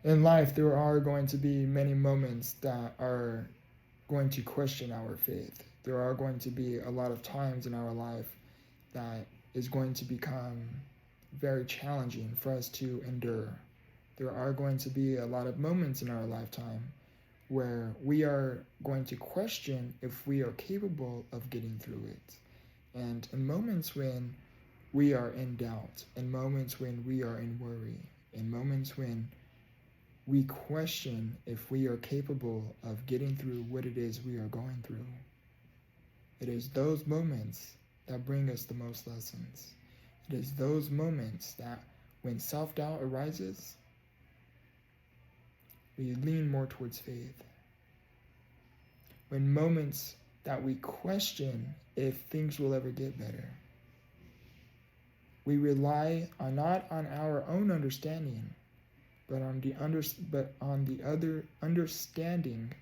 In life, there are going to be many moments that are going to question our faith. There are going to be a lot of times in our life that is going to become very challenging for us to endure. There are going to be a lot of moments in our lifetime where we are going to question if we are capable of getting through it. And in moments when we are in doubt, in moments when we are in worry, in moments when we question if we are capable of getting through what it is we are going through, it is those moments that bring us the most lessons. It is those moments that when self-doubt arises, we lean more towards faith. When moments that we question if things will ever get better, we rely not on our own understanding, but on the other understanding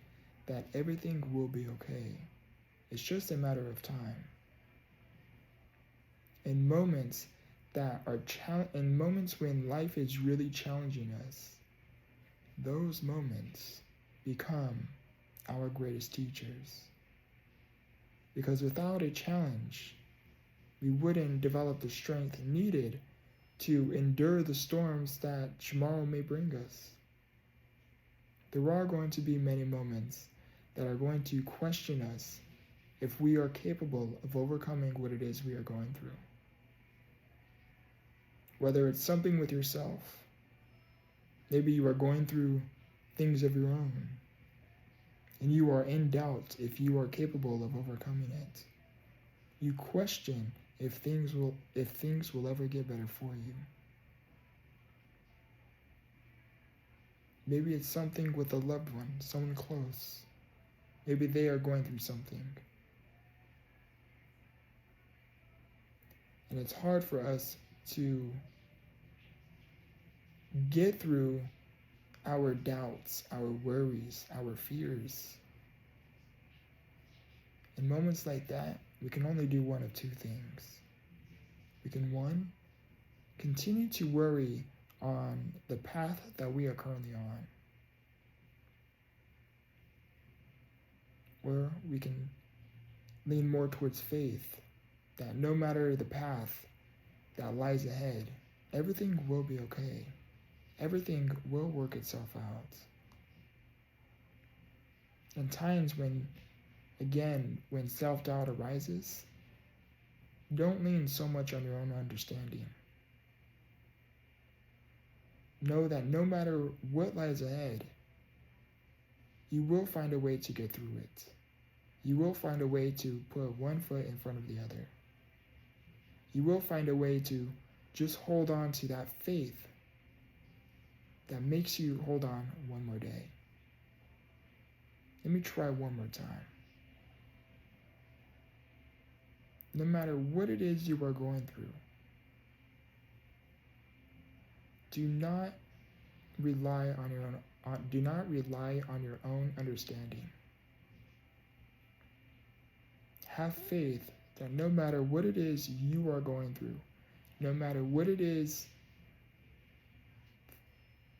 that everything will be okay. It's just a matter of time. In moments in moments when life is really challenging us, those moments become our greatest teachers. Because without a challenge, we wouldn't develop the strength needed to endure the storms that tomorrow may bring us. There are going to be many moments that are going to question us if we are capable of overcoming what it is we are going through. Whether it's something with yourself, maybe you are going through things of your own, and you are in doubt if you are capable of overcoming it. You question if things will ever get better for you. Maybe it's something with a loved one, someone close. Maybe they are going through something. And it's hard for us to get through our doubts, our worries, our fears. In moments like that, we can only do one of two things. We can, one, continue to worry on the path that we are currently on. Or we can lean more towards faith, that no matter the path that lies ahead, everything will be okay. Everything will work itself out. In times when self-doubt arises, don't lean so much on your own understanding. Know that no matter what lies ahead, you will find a way to get through it. You will find a way to put one foot in front of the other. You will find a way to just hold on to that faith that makes you hold on one more day. Let me try one more time. No matter what it is you are going through, do not rely on your own understanding. Have faith that no matter what it is you are going through, no matter what it is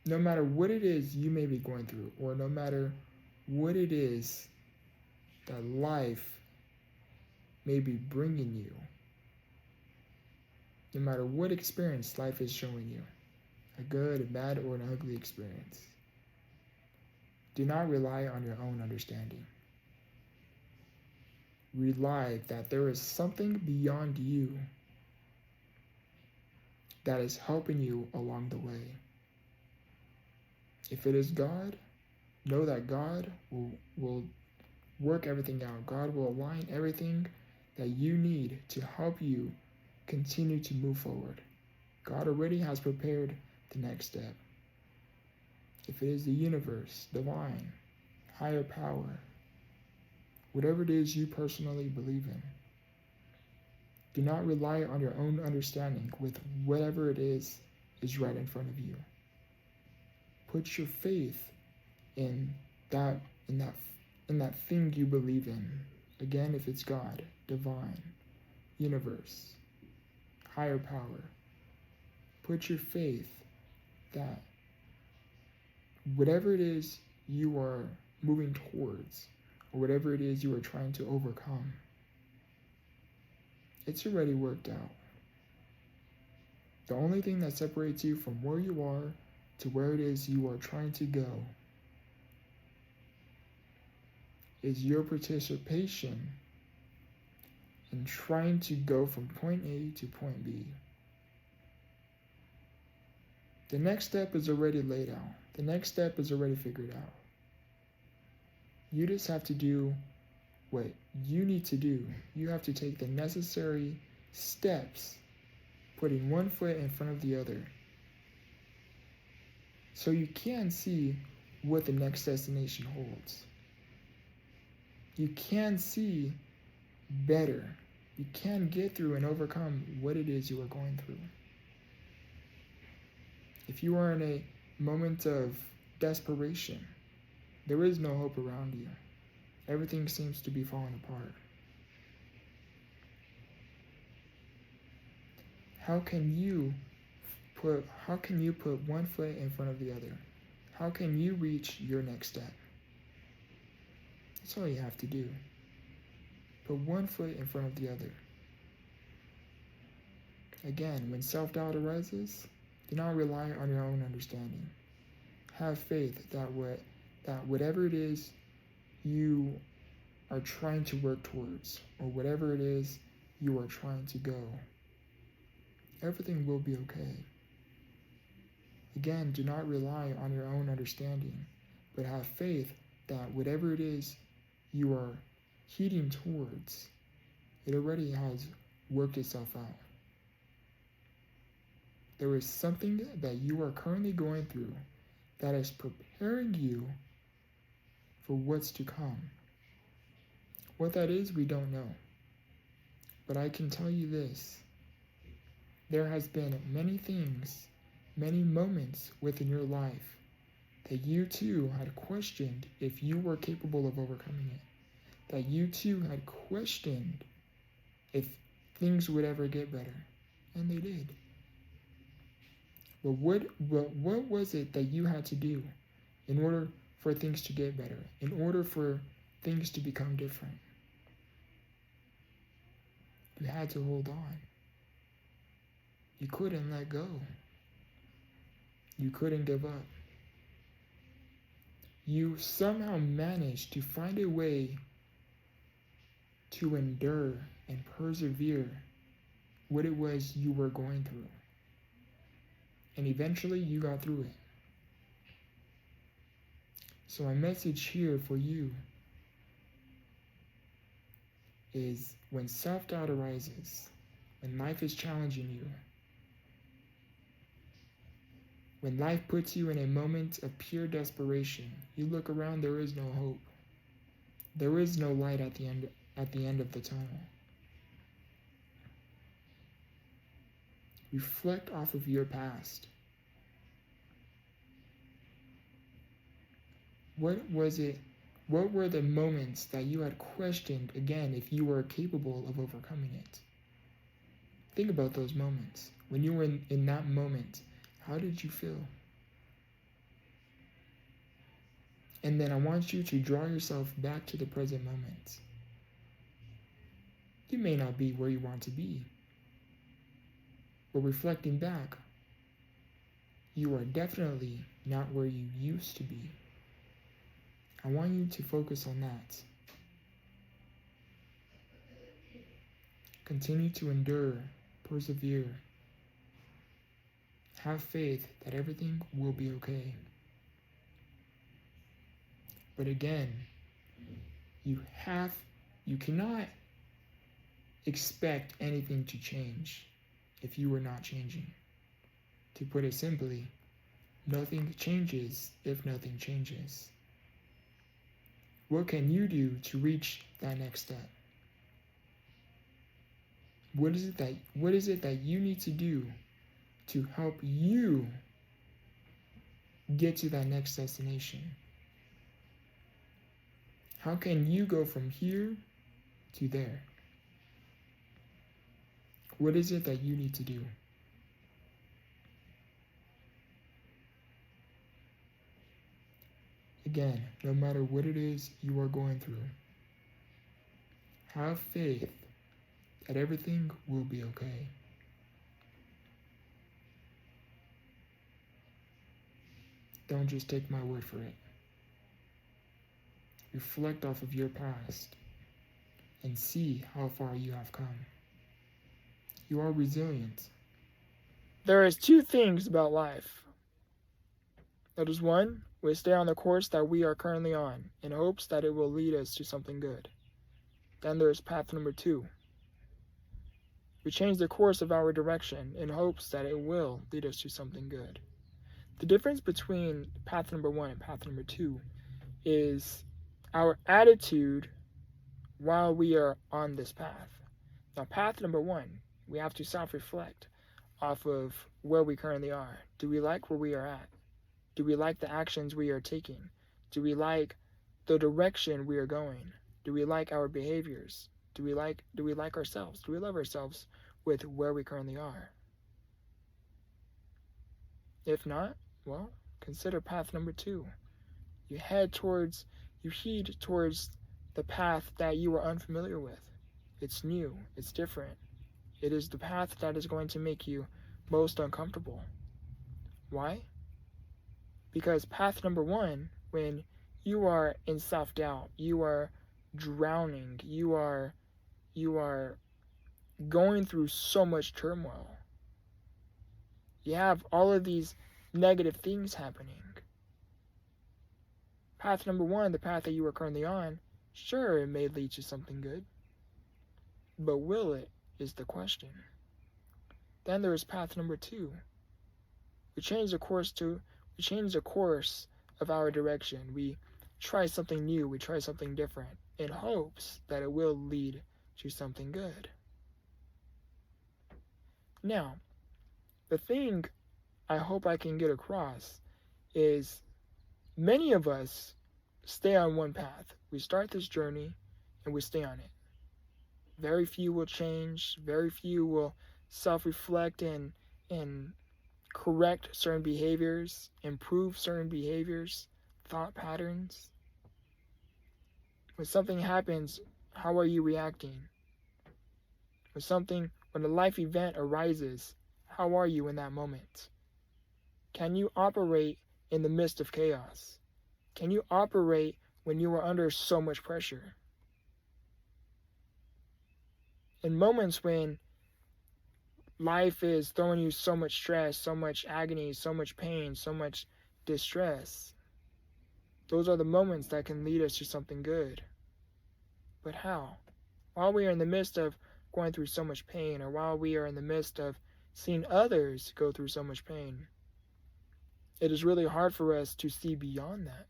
you may be going through, or no matter what it is that life may be bringing you, no matter what experience life is showing you, a good, a bad, or an ugly experience, do not rely on your own understanding. Rely that there is something beyond you that is helping you along the way. If it is God, know that God will work everything out. God will align everything that you need to help you continue to move forward. God already has prepared the next step. If it is the universe, divine, higher power, whatever it is you personally believe in, do not rely on your own understanding with whatever it is right in front of you. Put your faith in that thing you believe in. Again, if it's God, divine, universe, higher power, put your faith that whatever it is you are moving towards, or whatever it is you are trying to overcome, it's already worked out. The only thing that separates you from where you are to where it is you are trying to go is your participation in trying to go from point A to point B. The next step is already laid out. The next step is already figured out. You just have to do what you need to do. You have to take the necessary steps, putting one foot in front of the other, so you can see what the next destination holds. You can see better. You can get through and overcome what it is you are going through. If you are in a moment of desperation, there is no hope around you. Everything seems to be falling apart. How can you put one foot in front of the other? How can you reach your next step? That's all you have to do. Put one foot in front of the other. Again, when self-doubt arises, do not rely on your own understanding. Have faith that whatever it is you are trying to work towards, or whatever it is you are trying to go, everything will be okay. Again, do not rely on your own understanding, but have faith that whatever it is you are heading towards, it already has worked itself out. There is something that you are currently going through that is preparing you for what's to come. What that is, we don't know. But I can tell you this. There has been many things, many moments within your life that you too had questioned if you were capable of overcoming it. That you too had questioned if things would ever get better. And they did. But what was it that you had to do in order for things to get better, in order for things to become different? You had to hold on. You couldn't let go. You couldn't give up. You somehow managed to find a way to endure and persevere what it was you were going through. And eventually you got through it. So my message here for you is, when self-doubt arises, when life is challenging you, when life puts you in a moment of pure desperation, you look around, there is no hope. There is no light at the end of the tunnel. Reflect off of your past. What was it? What were the moments that you had questioned again if you were capable of overcoming it? Think about those moments. When you were in that moment, how did you feel? And then I want you to draw yourself back to the present moment. You may not be where you want to be, but reflecting back, you are definitely not where you used to be. I want you to focus on that. Continue to endure, persevere. Have faith that everything will be okay. But again, you cannot expect anything to change if you are not changing. To put it simply, nothing changes if nothing changes. What can you do to reach that next step? What is it that you need to do to help you get to that next destination? How can you go from here to there? What is it that you need to do? Again, no matter what it is you are going through, have faith that everything will be okay. Don't just take my word for it. Reflect off of your past and see how far you have come. You are resilient. There is two things about life. That is, one, we stay on the course that we are currently on in hopes that it will lead us to something good. Then there is path number two. We change the course of our direction in hopes that it will lead us to something good. The difference between path number one and path number two is our attitude while we are on this path. Now, path number one, we have to self-reflect off of where we currently are. Do we like where we are at? Do we like the actions we are taking? Do we like the direction we are going? Do we like our behaviors? Do we like ourselves? Do we love ourselves with where we currently are? If not, well, consider path number two. You heed towards the path that you are unfamiliar with. It's new, it's different. It is the path that is going to make you most uncomfortable. Why? Because path number one, when you are in self-doubt, you are drowning, you are going through so much turmoil. You have all of these negative things happening. Path number one, the path that you are currently on, sure, it may lead to something good. But will it, is the question. Then there is path number two. We change the course of our direction. We try something new, we try something different in hopes that it will lead to something good. Now, the thing I hope I can get across is many of us stay on one path. We start this journey and we stay on it. Very few will change, very few will self-reflect and correct certain behaviors, improve certain behaviors, thought patterns. When something happens, how are you reacting? When a life event arises, how are you in that moment? Can you operate in the midst of chaos? Can you operate when you are under so much pressure? In moments when life is throwing you so much stress, so much agony, so much pain, so much distress, those are the moments that can lead us to something good. But how? While we are in the midst of going through so much pain, or while we are in the midst of seeing others go through so much pain, it is really hard for us to see beyond that.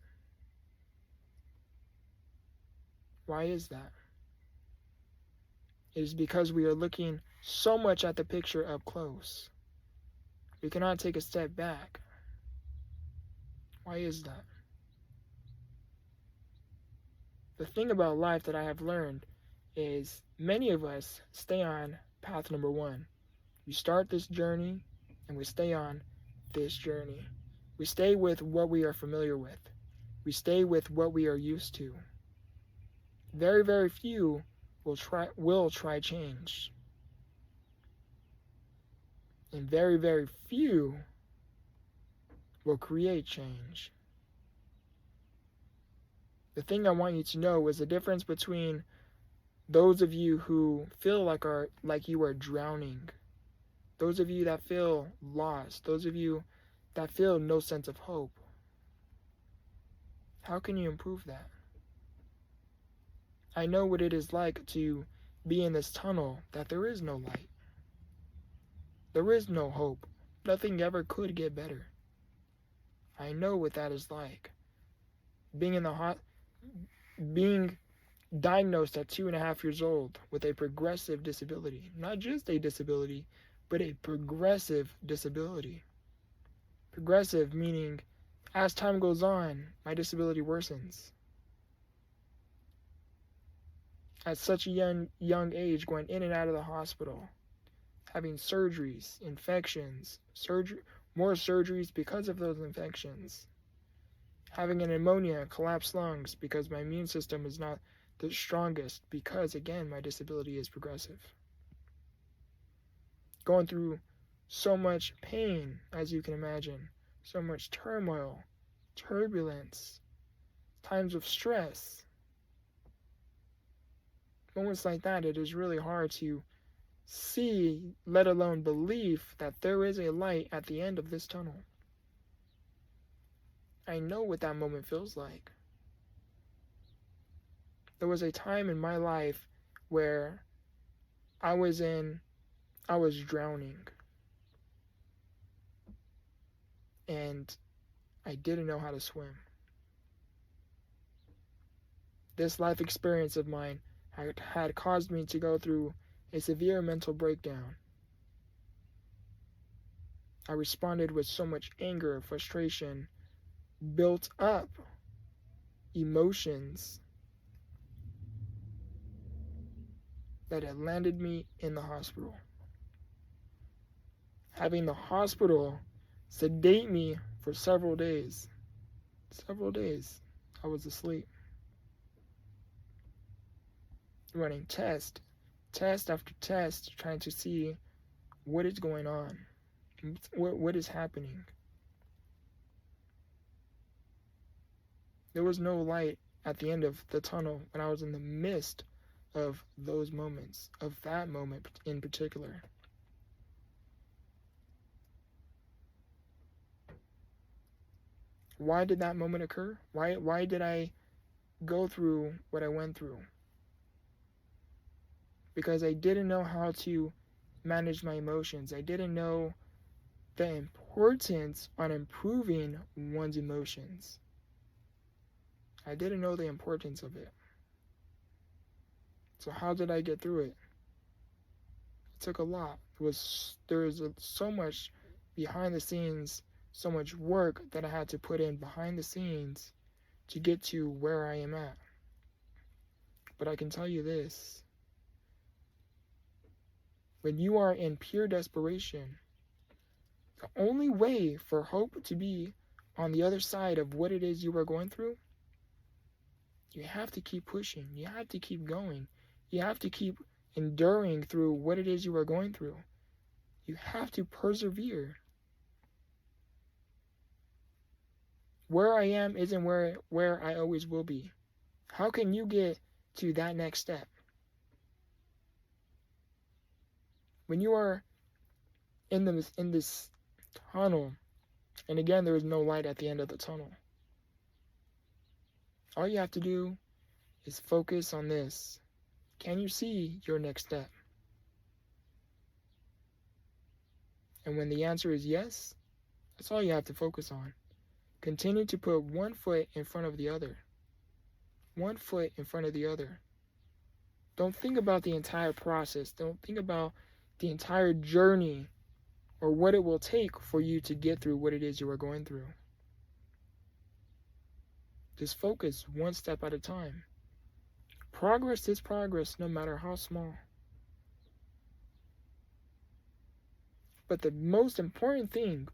Why is that? It is because we are looking so much at the picture up close. We cannot take a step back. Why is that? The thing about life that I have learned is many of us stay on path number one. We start this journey and we stay on this journey. We stay with what we are familiar with. We stay with what we are used to. Very, very few will try change. And very, very few will create change. The thing I want you to know is the difference between those of you who feel like you are drowning, those of you that feel lost, those of you that feel no sense of hope. How can you improve that? I know what it is like to be in this tunnel that there is no light. There is no hope. Nothing ever could get better. I know what that is like. Being diagnosed at 2.5 years old with a progressive disability. Not just a disability, but a progressive disability. Progressive meaning as time goes on, my disability worsens. At such a young age, going in and out of the hospital, having surgeries, infections, more surgeries because of those infections, having an pneumonia, collapsed lungs because my immune system is not the strongest because, again, my disability is progressive. Going through so much pain, as you can imagine, so much turmoil, turbulence, times of stress. Moments like that, it is really hard to see, let alone believe, that there is a light at the end of this tunnel. I know what that moment feels like. There was a time in my life where I was drowning. And I didn't know how to swim. This life experience of mine had caused me to go through a severe mental breakdown. I responded with so much anger, frustration, built up emotions that had landed me in the hospital. Having the hospital sedate me for several days. I was asleep. Running test after test, trying to see what is going on, what is happening. There was no light at the end of the tunnel when I was in the midst of those moments, of that moment in particular. Why did that moment occur? Why did I go through what I went through? Because I didn't know how to manage my emotions. I didn't know the importance on improving one's emotions. I didn't know the importance of it. So how did I get through it? It took a lot. There was so much behind the scenes, so much work that I had to put in behind the scenes to get to where I am at. But I can tell you this. When you are in pure desperation, the only way for hope to be on the other side of what it is you are going through, you have to keep pushing. You have to keep going. You have to keep enduring through what it is you are going through. You have to persevere. Where I am isn't where I always will be. How can you get to that next step? When you are in this tunnel, and again, there is no light at the end of the tunnel, all you have to do is focus on this. Can you see your next step? And when the answer is yes, that's all you have to focus on. Continue to put one foot in front of the other. One foot in front of the other. Don't think about the entire process. Don't think about the entire journey or what it will take for you to get through what it is you are going through. Just focus one step at a time. Progress is progress, no matter how small. But the most important thing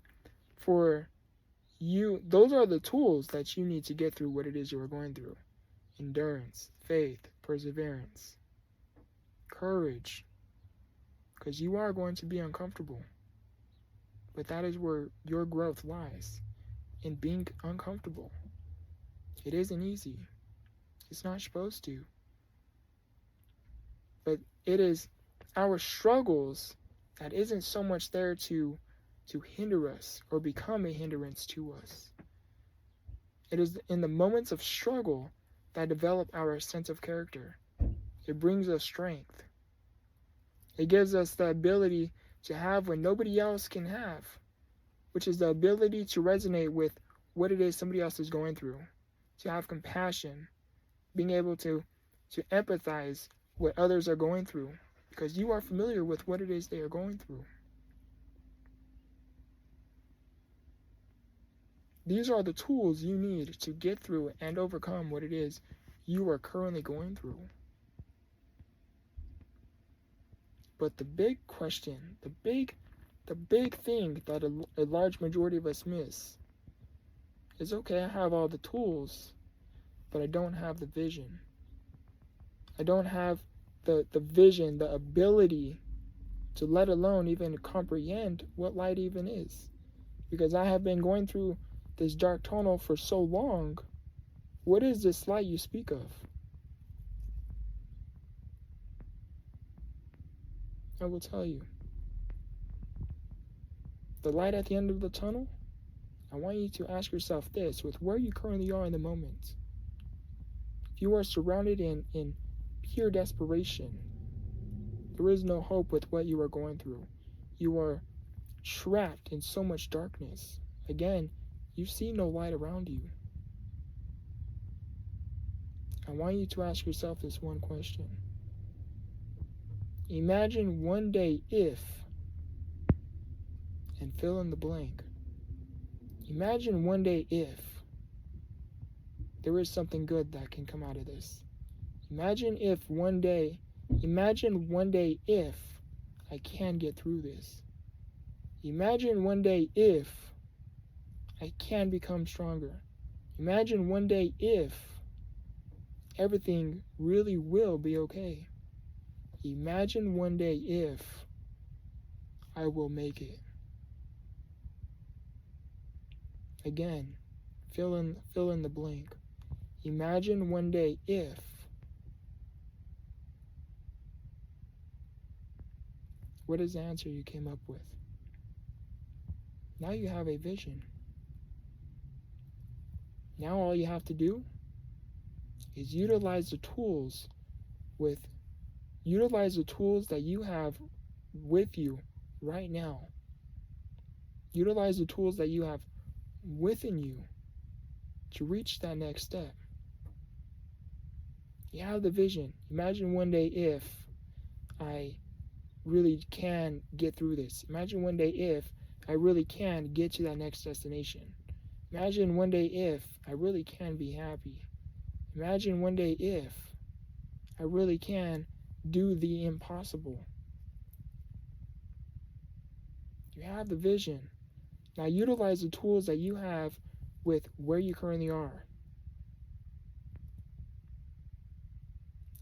for you, those are the tools that you need to get through what it is you are going through. Endurance, faith, perseverance, courage. Because you are going to be uncomfortable. But that is where your growth lies, in being uncomfortable. It isn't easy. It's not supposed to. But it is our struggles that isn't so much there to hinder us or become a hindrance to us. It is in the moments of struggle that develop our sense of character. It brings us strength. It gives us the ability to have what nobody else can have, which is the ability to resonate with what it is somebody else is going through, to have compassion, being able to empathize what others are going through, because you are familiar with what it is they are going through. These are the tools you need to get through and overcome what it is you are currently going through. But the big question, the big thing that a large majority of us miss It's okay, I have all the tools, but I don't have the vision. I don't have the vision, the ability to let alone even comprehend what light even is. Because I have been going through this dark tunnel for so long. What is this light you speak of? I will tell you. The light at the end of the tunnel, I want you to ask yourself this, with where you currently are in the moment. If you are surrounded in pure desperation, there is no hope with what you are going through. You are trapped in so much darkness. Again, you see no light around you. I want you to ask yourself this one question. Imagine one day if, and fill in the blank. Imagine one day if there is something good that can come out of this. Imagine one day if I can get through this. Imagine one day if I can become stronger. Imagine one day if everything really will be okay. Imagine one day if I will make it. Again, fill in the blank. Imagine one day if. What is the answer you came up with? Now you have a vision. Now all you have to do is utilize the tools that you have with you right now. Utilize the tools that you have within you to reach that next step. You have the vision. Imagine one day if I really can get through this. Imagine one day if I really can get to that next destination. Imagine one day if I really can be happy. Imagine one day if I really can do the impossible. You have the vision. Now utilize the tools that you have with where you currently are.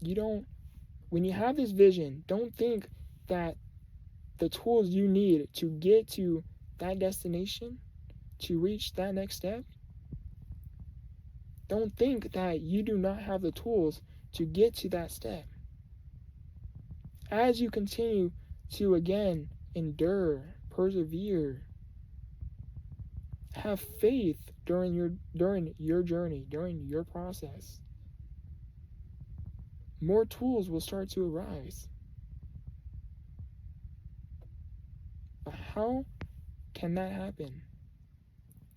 When you have this vision, don't think that the tools you need to get to that destination, to reach that next step, don't think that you do not have the tools to get to that step. As you continue to, again, endure, persevere, have faith during your journey, during your process, more tools will start to arise. But how can that happen?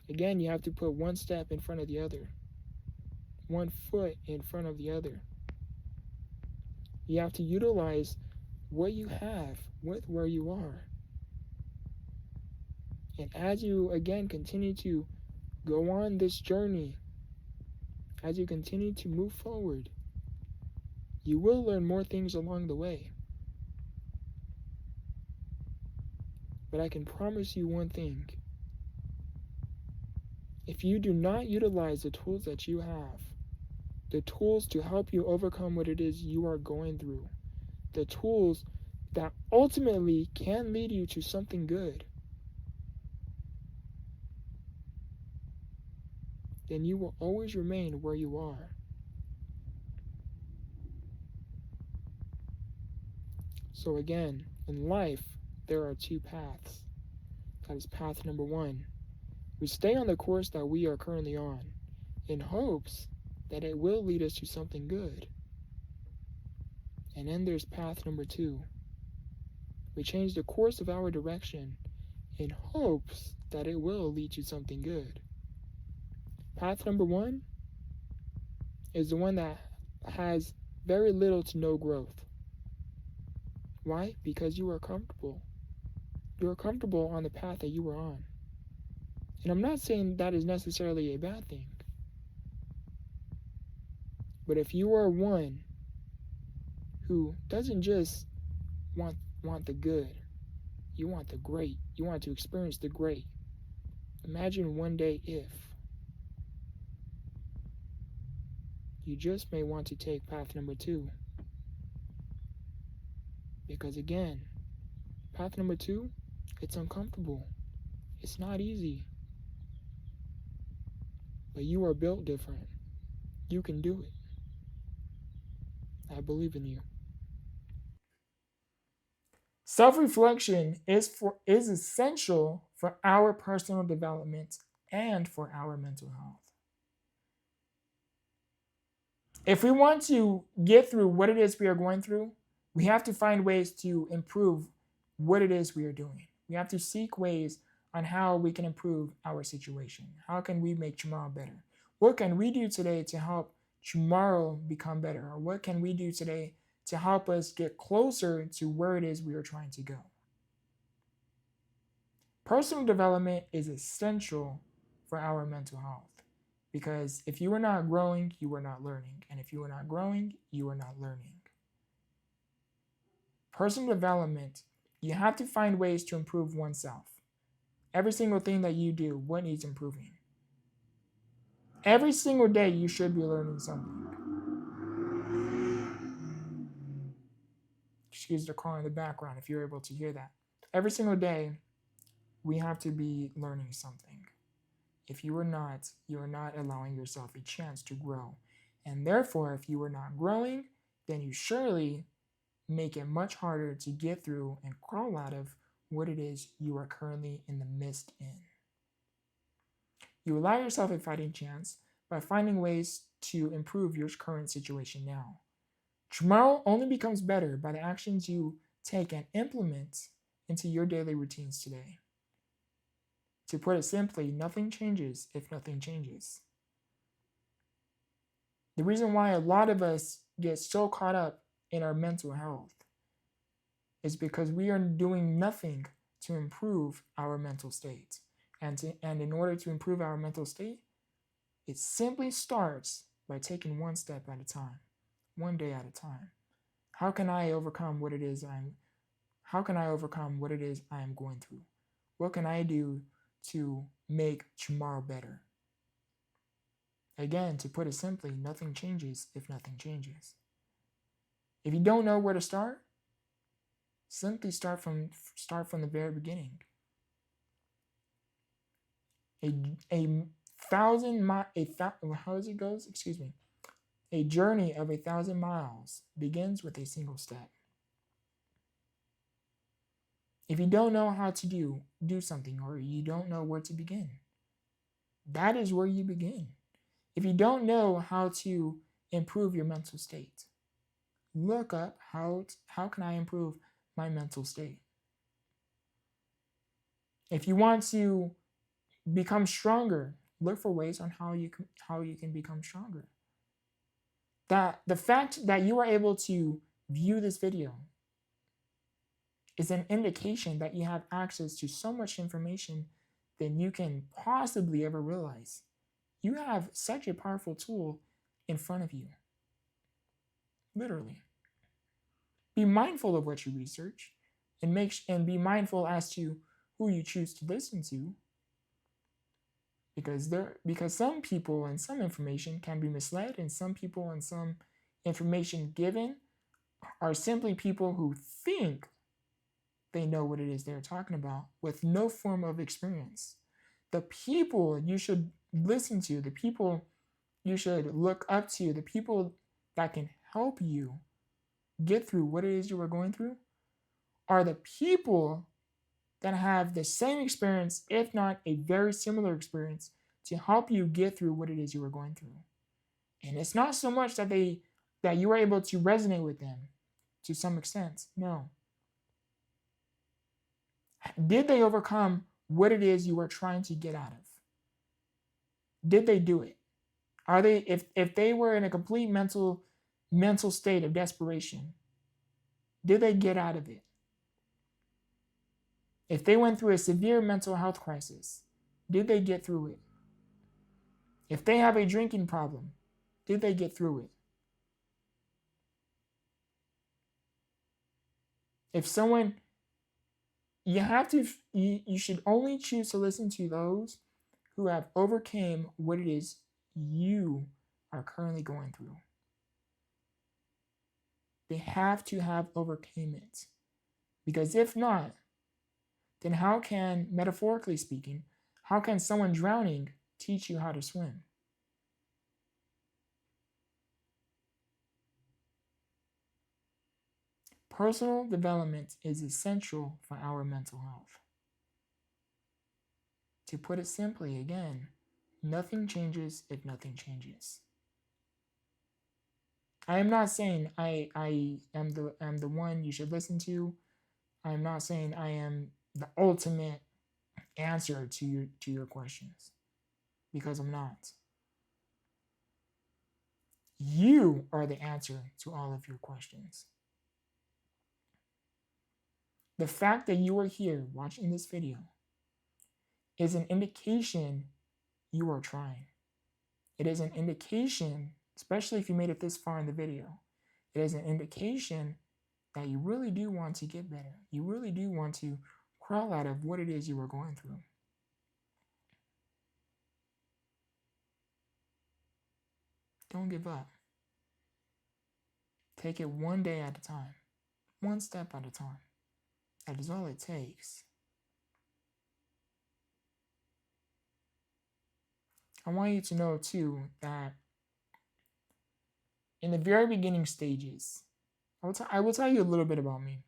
Again, you have to put one step in front of the other, one foot in front of the other. You have to utilize what you have with where you are. And as you, again, continue to go on this journey, as you continue to move forward, you will learn more things along the way. But I can promise you one thing. If you do not utilize the tools that you have, the tools to help you overcome what it is you are going through, the tools that ultimately can lead you to something good, then you will always remain where you are. So again, in life, there are two paths. That is path number one. We stay on the course that we are currently on in hopes that it will lead us to something good. And then there's path number two. We change the course of our direction in hopes that it will lead to something good. Path number one is the one that has very little to no growth. Why? Because you are comfortable. You are comfortable on the path that you are on. And I'm not saying that is necessarily a bad thing. But if you are one who doesn't just want the good, you want the great, you want to experience the great, imagine one day if You just may want to take path number 2. Because again, path number 2, it's uncomfortable. It's not easy. But you are built different. You can do it. I believe in you. Self-reflection is essential for our personal development and for our mental health. If we want to get through what it is we are going through, we have to find ways to improve what it is we are doing. We have to seek ways on how we can improve our situation. How can we make tomorrow better? What can we do today to help tomorrow become better? Or what can we do today to help us get closer to where it is we are trying to go? Personal development is essential for our mental health. Because if you are not growing, you are not learning. And if you are not growing, you are not learning. Personal development, you have to find ways to improve oneself. Every single thing that you do, what needs improving? Every single day, you should be learning something. Excuse the car in the background if you're able to hear that. Every single day, we have to be learning something. If you are not allowing yourself a chance to grow. And therefore, if you are not growing, then you surely make it much harder to get through and crawl out of what it is you are currently in the midst in. You allow yourself a fighting chance by finding ways to improve your current situation now. Tomorrow only becomes better by the actions you take and implement into your daily routines today. To put it simply, nothing changes if nothing changes. The reason why a lot of us get so caught up in our mental health is because we are doing nothing to improve our mental state. And in order to improve our mental state, it simply starts by taking one step at a time, one day at a time. How can I overcome what it is I am going through? What can I do to make tomorrow better? Again, to put it simply, nothing changes if nothing changes. If you don't know where to start, simply start from the very beginning. A journey of 1,000 miles begins with a single step. If you don't know how to do something, or you don't know where to begin, that is where you begin. If you don't know how to improve your mental state, look up how can I improve my mental state. If you want to become stronger, look for ways on how you can become stronger. That the fact that you are able to view this video is an indication that you have access to so much information than you can possibly ever realize. You have such a powerful tool in front of you. Literally. Be mindful of what you research and be mindful as to who you choose to listen to. Because some people and some information can be misled, and some people and some information given are simply people who think they know what it is they're talking about with no form of experience. The people you should listen to, the people you should look up to, the people that can help you get through what it is you are going through are the people that have the same experience, if not a very similar experience, to help you get through what it is you are going through. And it's not so much that you are able to resonate with them to some extent. No. Did they overcome what it is you are trying to get out of? Did they do it? Are they, if they were in a complete mental state of desperation, did they get out of it? If they went through a severe mental health crisis, did they get through it? If they have a drinking problem, did they get through it? If someone, you should only choose to listen to those who have overcame what it is you are currently going through. They have to have overcame it. Because if not, then how can, metaphorically speaking, how can someone drowning teach you how to swim? Personal development is essential for our mental health. To put it simply, again, nothing changes if nothing changes. I am not saying I am the one you should listen to. I'm not saying I am the ultimate answer to your questions, because I'm not. You are the answer to all of your questions. The fact that you are here watching this video is an indication you are trying. It is an indication, especially if you made it this far in the video, it is an indication that you really do want to get better. You really do want to crawl out of what it is you are going through. Don't give up. Take it one day at a time, one step at a time. That is all it takes. I want you to know too that in the very beginning stages, I will tell you a little bit about me.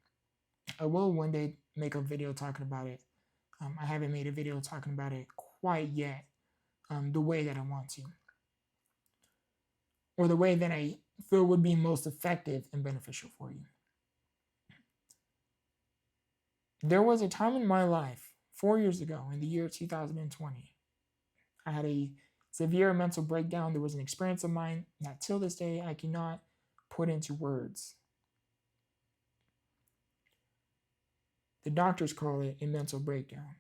I will one day make a video talking about it. I haven't made a video talking about it quite yet, the way that I want to, or the way that I feel would be most effective and beneficial for you. There was a time in my life 4 years ago, in the year 2020, I had a severe mental breakdown. There was an experience of mine that till this day I cannot put into words. The doctors call it a mental breakdown.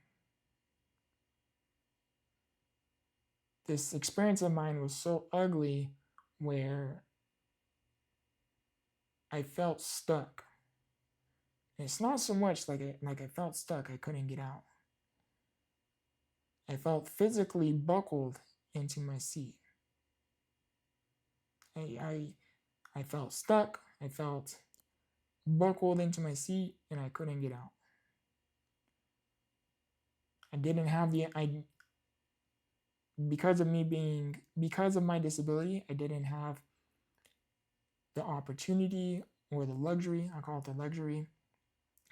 This experience of mine was so ugly where I felt stuck. And it's not so much like I felt stuck, I couldn't get out. I felt physically buckled into my seat. I felt stuck, I felt buckled into my seat, and I couldn't get out. I didn't have because of my disability, I didn't have the opportunity or the luxury, I call it the luxury,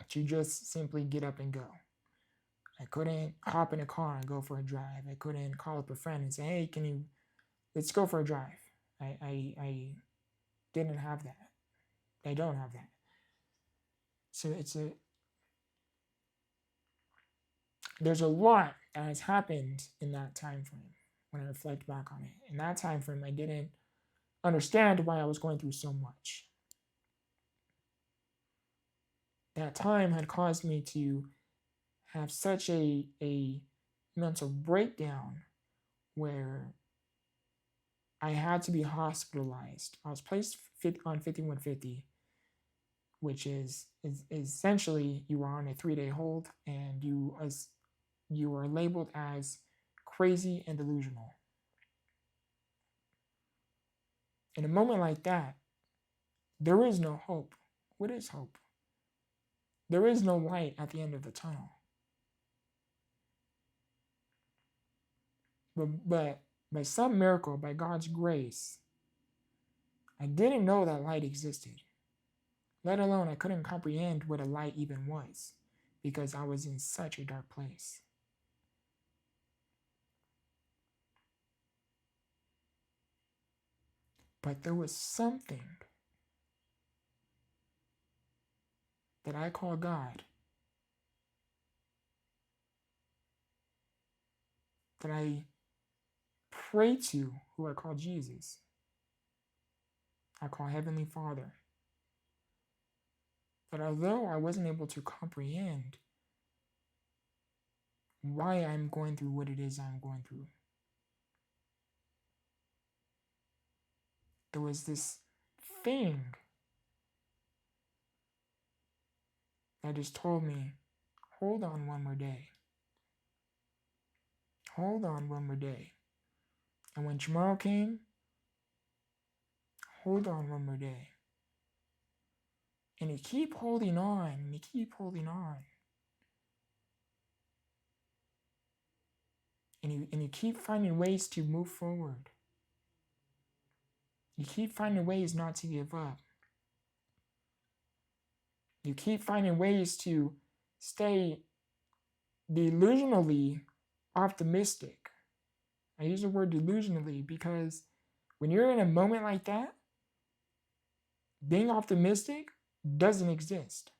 to just simply get up and go. I couldn't hop in a car and go for a drive. I couldn't call up a friend and say, hey, let's go for a drive. I didn't have that. I don't have that. So there's a lot that has happened in that time frame when I reflect back on it. In that time frame, I didn't understand why I was going through so much. That time had caused me to have such a mental breakdown where I had to be hospitalized. I was placed on 5150, which is essentially you are on a 3-day hold and you are labeled as crazy and delusional. In a moment like that, there is no hope. What is hope? There is no light at the end of the tunnel. But by some miracle, by God's grace, I didn't know that light existed. Let alone I couldn't comprehend what a light even was, because I was in such a dark place. But there was something that I call God, that I pray to, who I call Jesus, I call Heavenly Father, that although I wasn't able to comprehend why I'm going through what it is I'm going through, there was this thing that just told me, hold on one more day. Hold on one more day. And when tomorrow came, hold on one more day. And you keep holding on, and you keep holding on. And you keep finding ways to move forward. You keep finding ways not to give up. You keep finding ways to stay delusionally optimistic. I use the word delusionally because when you're in a moment like that, being optimistic doesn't exist.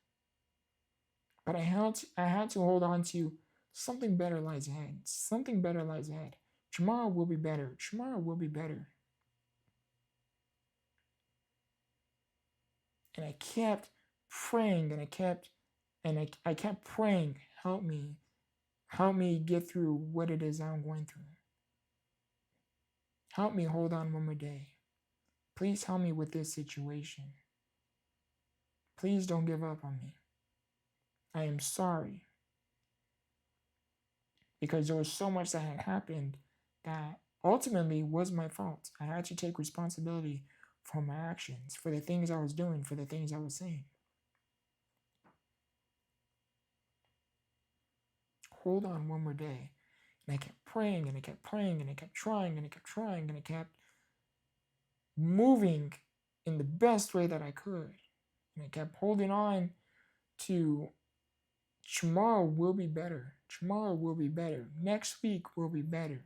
But I had to hold on to something better lies ahead. Something better lies ahead. Tomorrow will be better. Tomorrow will be better. And I kept praying, and I kept praying, help me get through what it is I'm going through. Help me hold on one more day. Please help me with this situation. Please don't give up on me. I am sorry. Because there was so much that had happened that ultimately was my fault. I had to take responsibility for my actions, for the things I was doing, for the things I was saying. Hold on one more day. And I kept praying, and I kept praying, and I kept trying, and I kept trying, and I kept moving in the best way that I could. And I kept holding on to tomorrow will be better. Tomorrow will be better. Next week will be better.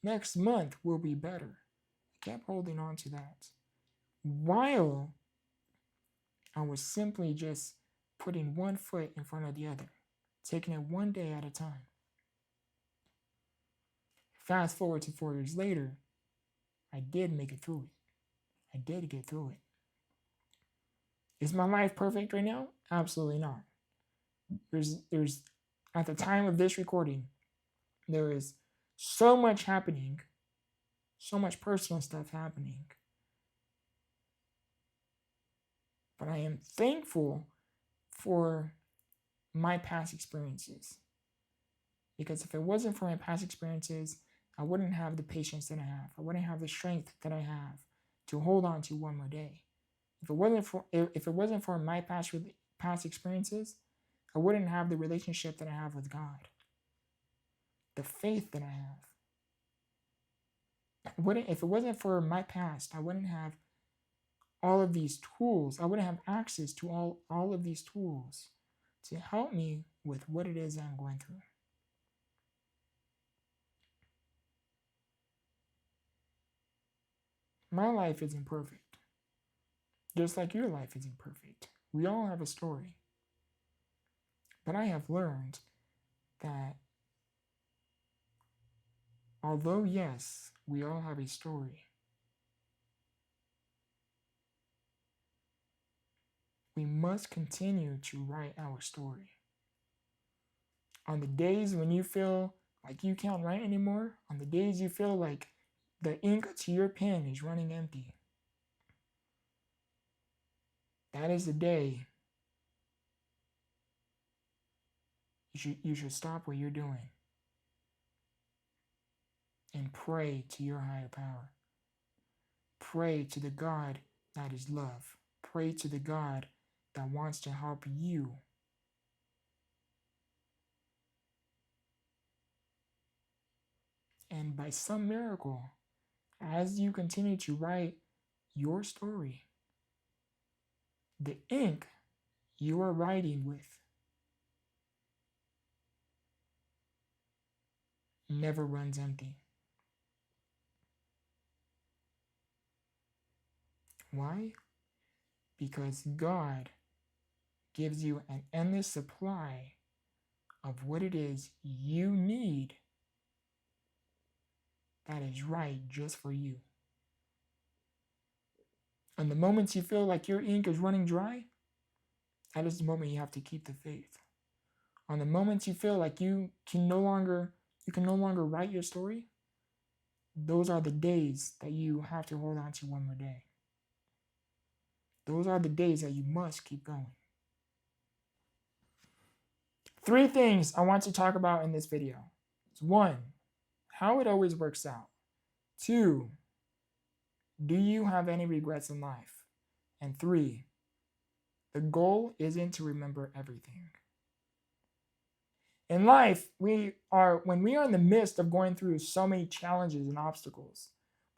Next month will be better. I kept holding on to that while I was simply just putting one foot in front of the other, taking it one day at a time. Fast forward to 4 years later, I did make it through it. I did get through it. Is my life perfect right now? Absolutely not. There's at the time of this recording, there is so much happening, so much personal stuff happening. But I am thankful for my past experiences. Because if it wasn't for my past experiences, I wouldn't have the patience that I have. I wouldn't have the strength that I have to hold on to one more day. If it wasn't for my past experiences, I wouldn't have the relationship that I have with God, the faith that I have. If it wasn't for my past, I wouldn't have all of these tools. I wouldn't have access to all of these tools to help me with what it is I'm going through. My life isn't perfect, just like your life isn't perfect. We all have a story. But I have learned that although, yes, we all have a story, we must continue to write our story. On the days when you feel like you can't write anymore, on the days you feel like the ink to your pen is running empty, that is the day you should stop what you're doing and pray to your higher power. Pray to the God that is love. Pray to the God that wants to help you. And by some miracle, as you continue to write your story, the ink you are writing with never runs empty. Why? Because God gives you an endless supply of what it is you need that is right just for you. And the moments you feel like your ink is running dry, that is the moment you have to keep the faith. On the moments you feel like you can no longer write your story, those are the days that you have to hold on to one more day. Those are the days that you must keep going. 3 things I want to talk about in this video. 1, how it always works out. 2, Do you have any regrets in life? And 3, the goal isn't to remember everything. In life, when we are in the midst of going through so many challenges and obstacles,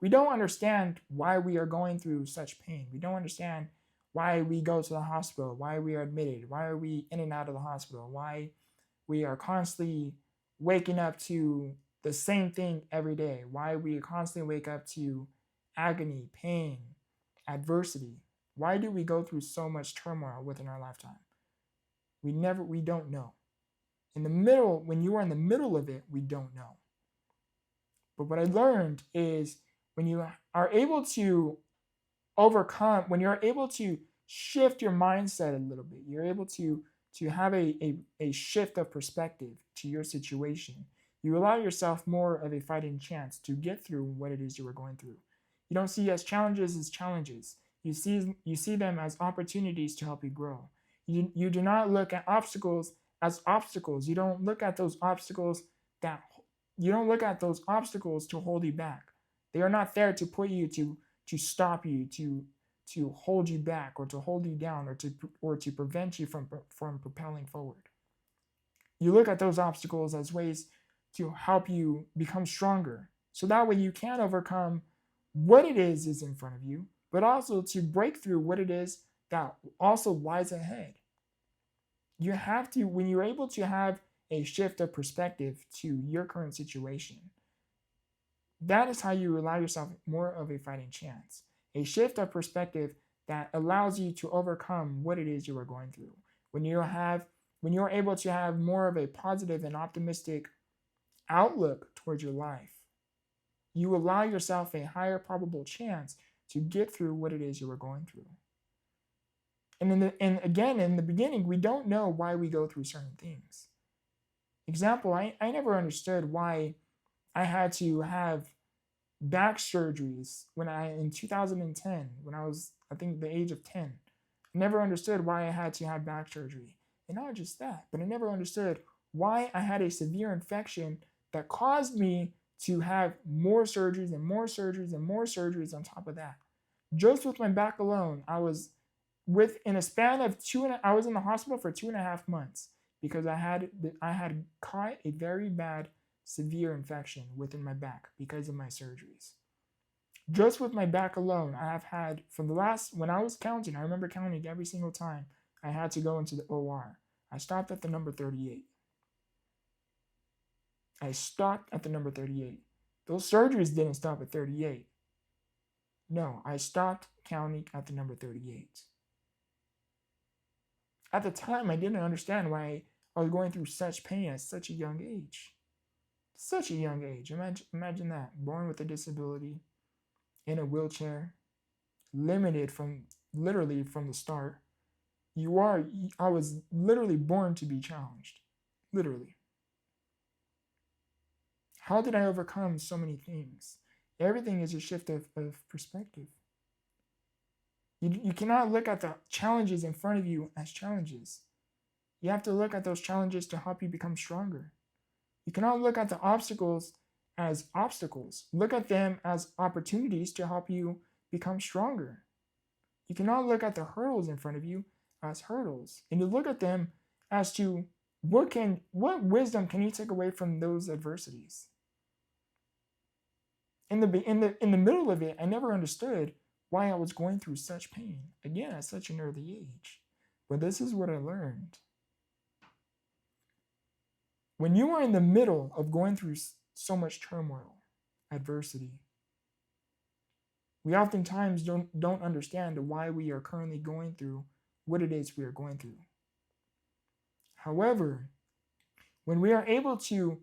we don't understand why we are going through such pain. We don't understand why we go to the hospital, why we are admitted, why are we in and out of the hospital, why we are constantly waking up to the same thing every day, why we constantly wake up to agony, pain, adversity. Why do we go through so much turmoil within our lifetime? We don't know. In the middle, when you are in the middle of it, we don't know. But what I learned is when you are able to overcome, when you're able to shift your mindset a little bit, you're able to have a shift of perspective to your situation. You allow yourself more of a fighting chance to get through what it is you are going through. You don't see as challenges. You see them as opportunities to help you grow. You do not look at obstacles as obstacles. You don't look at those obstacles to hold you back. They are not there to put you to stop you, to hold you back, or to hold you down, or to prevent you from propelling forward. You look at those obstacles as ways to help you become stronger, so that way you can overcome what it is in front of you, but also to break through what it is that also lies ahead. You have to, when you're able to have a shift of perspective to your current situation, that is how you allow yourself more of a fighting chance. A shift of perspective that allows you to overcome what it is you are going through. When you're able to have more of a positive and optimistic outlook towards your life, you allow yourself a higher probable chance to get through what it is you are going through. And again, in the beginning, we don't know why we go through certain things. Example, I never understood why I had to have back surgeries in 2010, when I was, I think, the age of 10. I never understood why I had to have back surgery. And not just that, but I never understood why I had a severe infection that caused me to have more surgeries and more surgeries and more surgeries on top of that. Just with my back alone, I was in a span of I was in the hospital for 2.5 months because I had caught a very bad severe infection within my back because of my surgeries. Just with my back alone, I have had, when I was counting, I remember counting every single time I had to go into the OR. I stopped at the number 38. I stopped at the number 38. Those surgeries didn't stop at 38. No, I stopped counting at the number 38. At the time, I didn't understand why I was going through such pain at such a young age. Such a young age. Imagine that. Born with a disability, in a wheelchair, limited literally from the start. I was literally born to be challenged. Literally. How did I overcome so many things? Everything is a shift of perspective. You cannot look at the challenges in front of you as challenges. You have to look at those challenges to help you become stronger. You cannot look at the obstacles as obstacles. Look at them as opportunities to help you become stronger. You cannot look at the hurdles in front of you as hurdles. And you look at them as to what wisdom can you take away from those adversities? In the middle of it, I never understood why I was going through such pain, again, at such an early age. But this is what I learned. When you are in the middle of going through so much turmoil, adversity, we oftentimes don't understand why we are currently going through what it is we are going through. However, when we are able to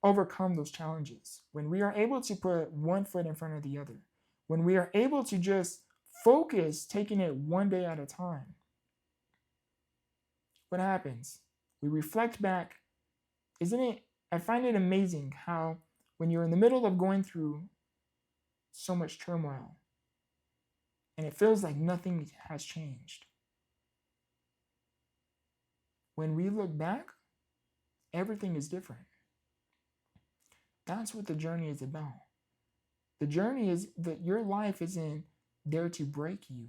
overcome those challenges, when we are able to put one foot in front of the other, when we are able to just focus, taking it one day at a time, what happens? We reflect back. I find it amazing how when you're in the middle of going through so much turmoil and it feels like nothing has changed, when we look back, everything is different. That's what the journey is about. The journey is that your life isn't there to break you.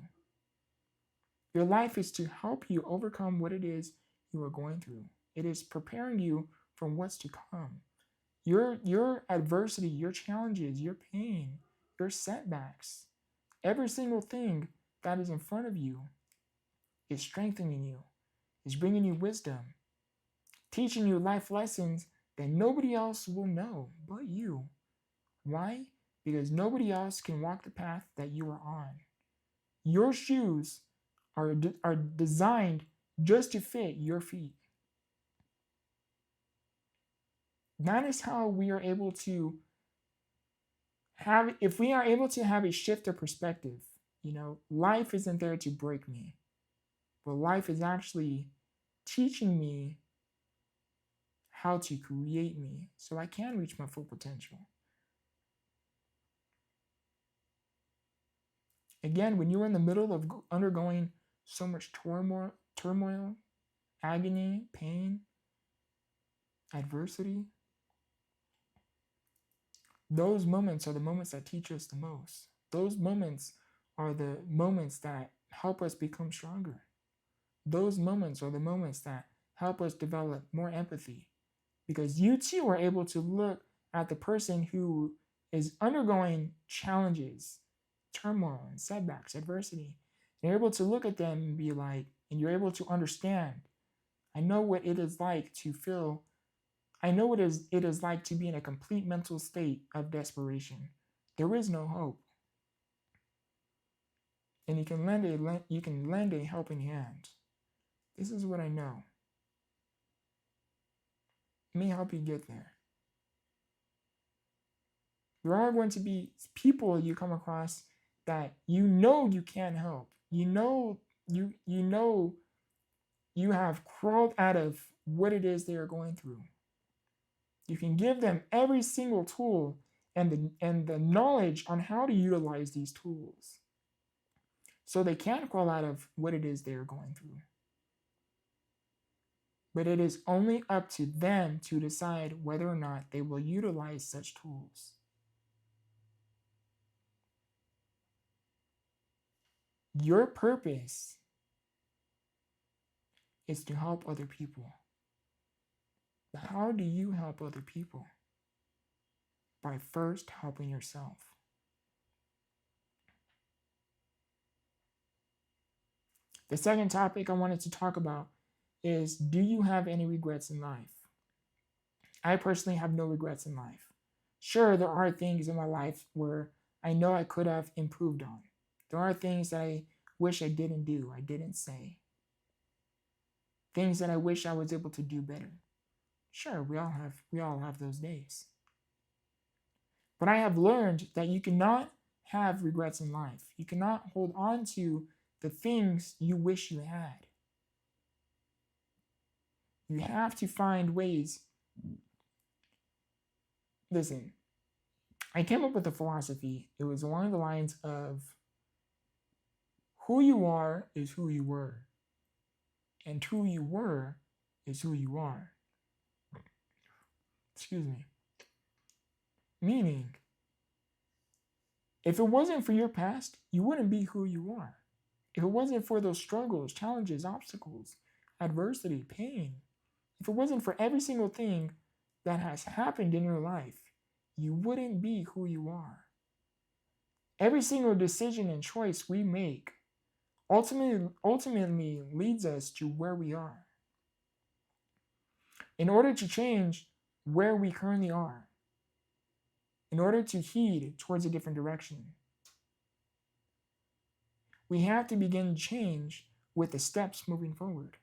Your life is to help you overcome what it is you are going through. It is preparing you from what's to come. Your adversity, your challenges, your pain, your setbacks, every single thing that is in front of you is strengthening you, is bringing you wisdom, teaching you life lessons that nobody else will know but you. Why? Because nobody else can walk the path that you are on. Your shoes are designed just to fit your feet. That is how we are able to have, if we are able to have a shift of perspective, life isn't there to break me, but life is actually teaching me how to create me so I can reach my full potential. Again, when you're in the middle of undergoing so much turmoil, agony, pain, adversity, those moments are the moments that teach us the most. Those moments are the moments that help us become stronger. Those moments are the moments that help us develop more empathy, because you too are able to look at the person who is undergoing challenges, turmoil, and setbacks, adversity. You're able to look at them and be like, and you're able to understand, I know what it is like to feel, I know what it is like to be in a complete mental state of desperation. There is no hope. And you can lend a helping hand. This is what I know. It may help you get there. There are going to be people you come across that you can't help. You know you have crawled out of what it is they are going through. You can give them every single tool and the knowledge on how to utilize these tools so they can crawl out of what it is they are going through. But it is only up to them to decide whether or not they will utilize such tools. Your purpose is to help other people. But how do you help other people? By first helping yourself. The second topic I wanted to talk about is, do you have any regrets in life? I personally have no regrets in life. Sure, there are things in my life where I know I could have improved on. There are things that I wish I didn't do, I didn't say. Things that I wish I was able to do better. Sure, we all have those days. But I have learned that you cannot have regrets in life. You cannot hold on to the things you wish you had. You have to find ways. Listen, I came up with a philosophy. It was along the lines of, who you are is who you were, and who you were is who you are. Excuse me. Meaning, if it wasn't for your past, you wouldn't be who you are. If it wasn't for those struggles, challenges, obstacles, adversity, pain, if it wasn't for every single thing that has happened in your life, you wouldn't be who you are. Every single decision and choice we make ultimately leads us to where we are. In order to change where we currently are, in order to heed towards a different direction, we have to begin change with the steps moving forward.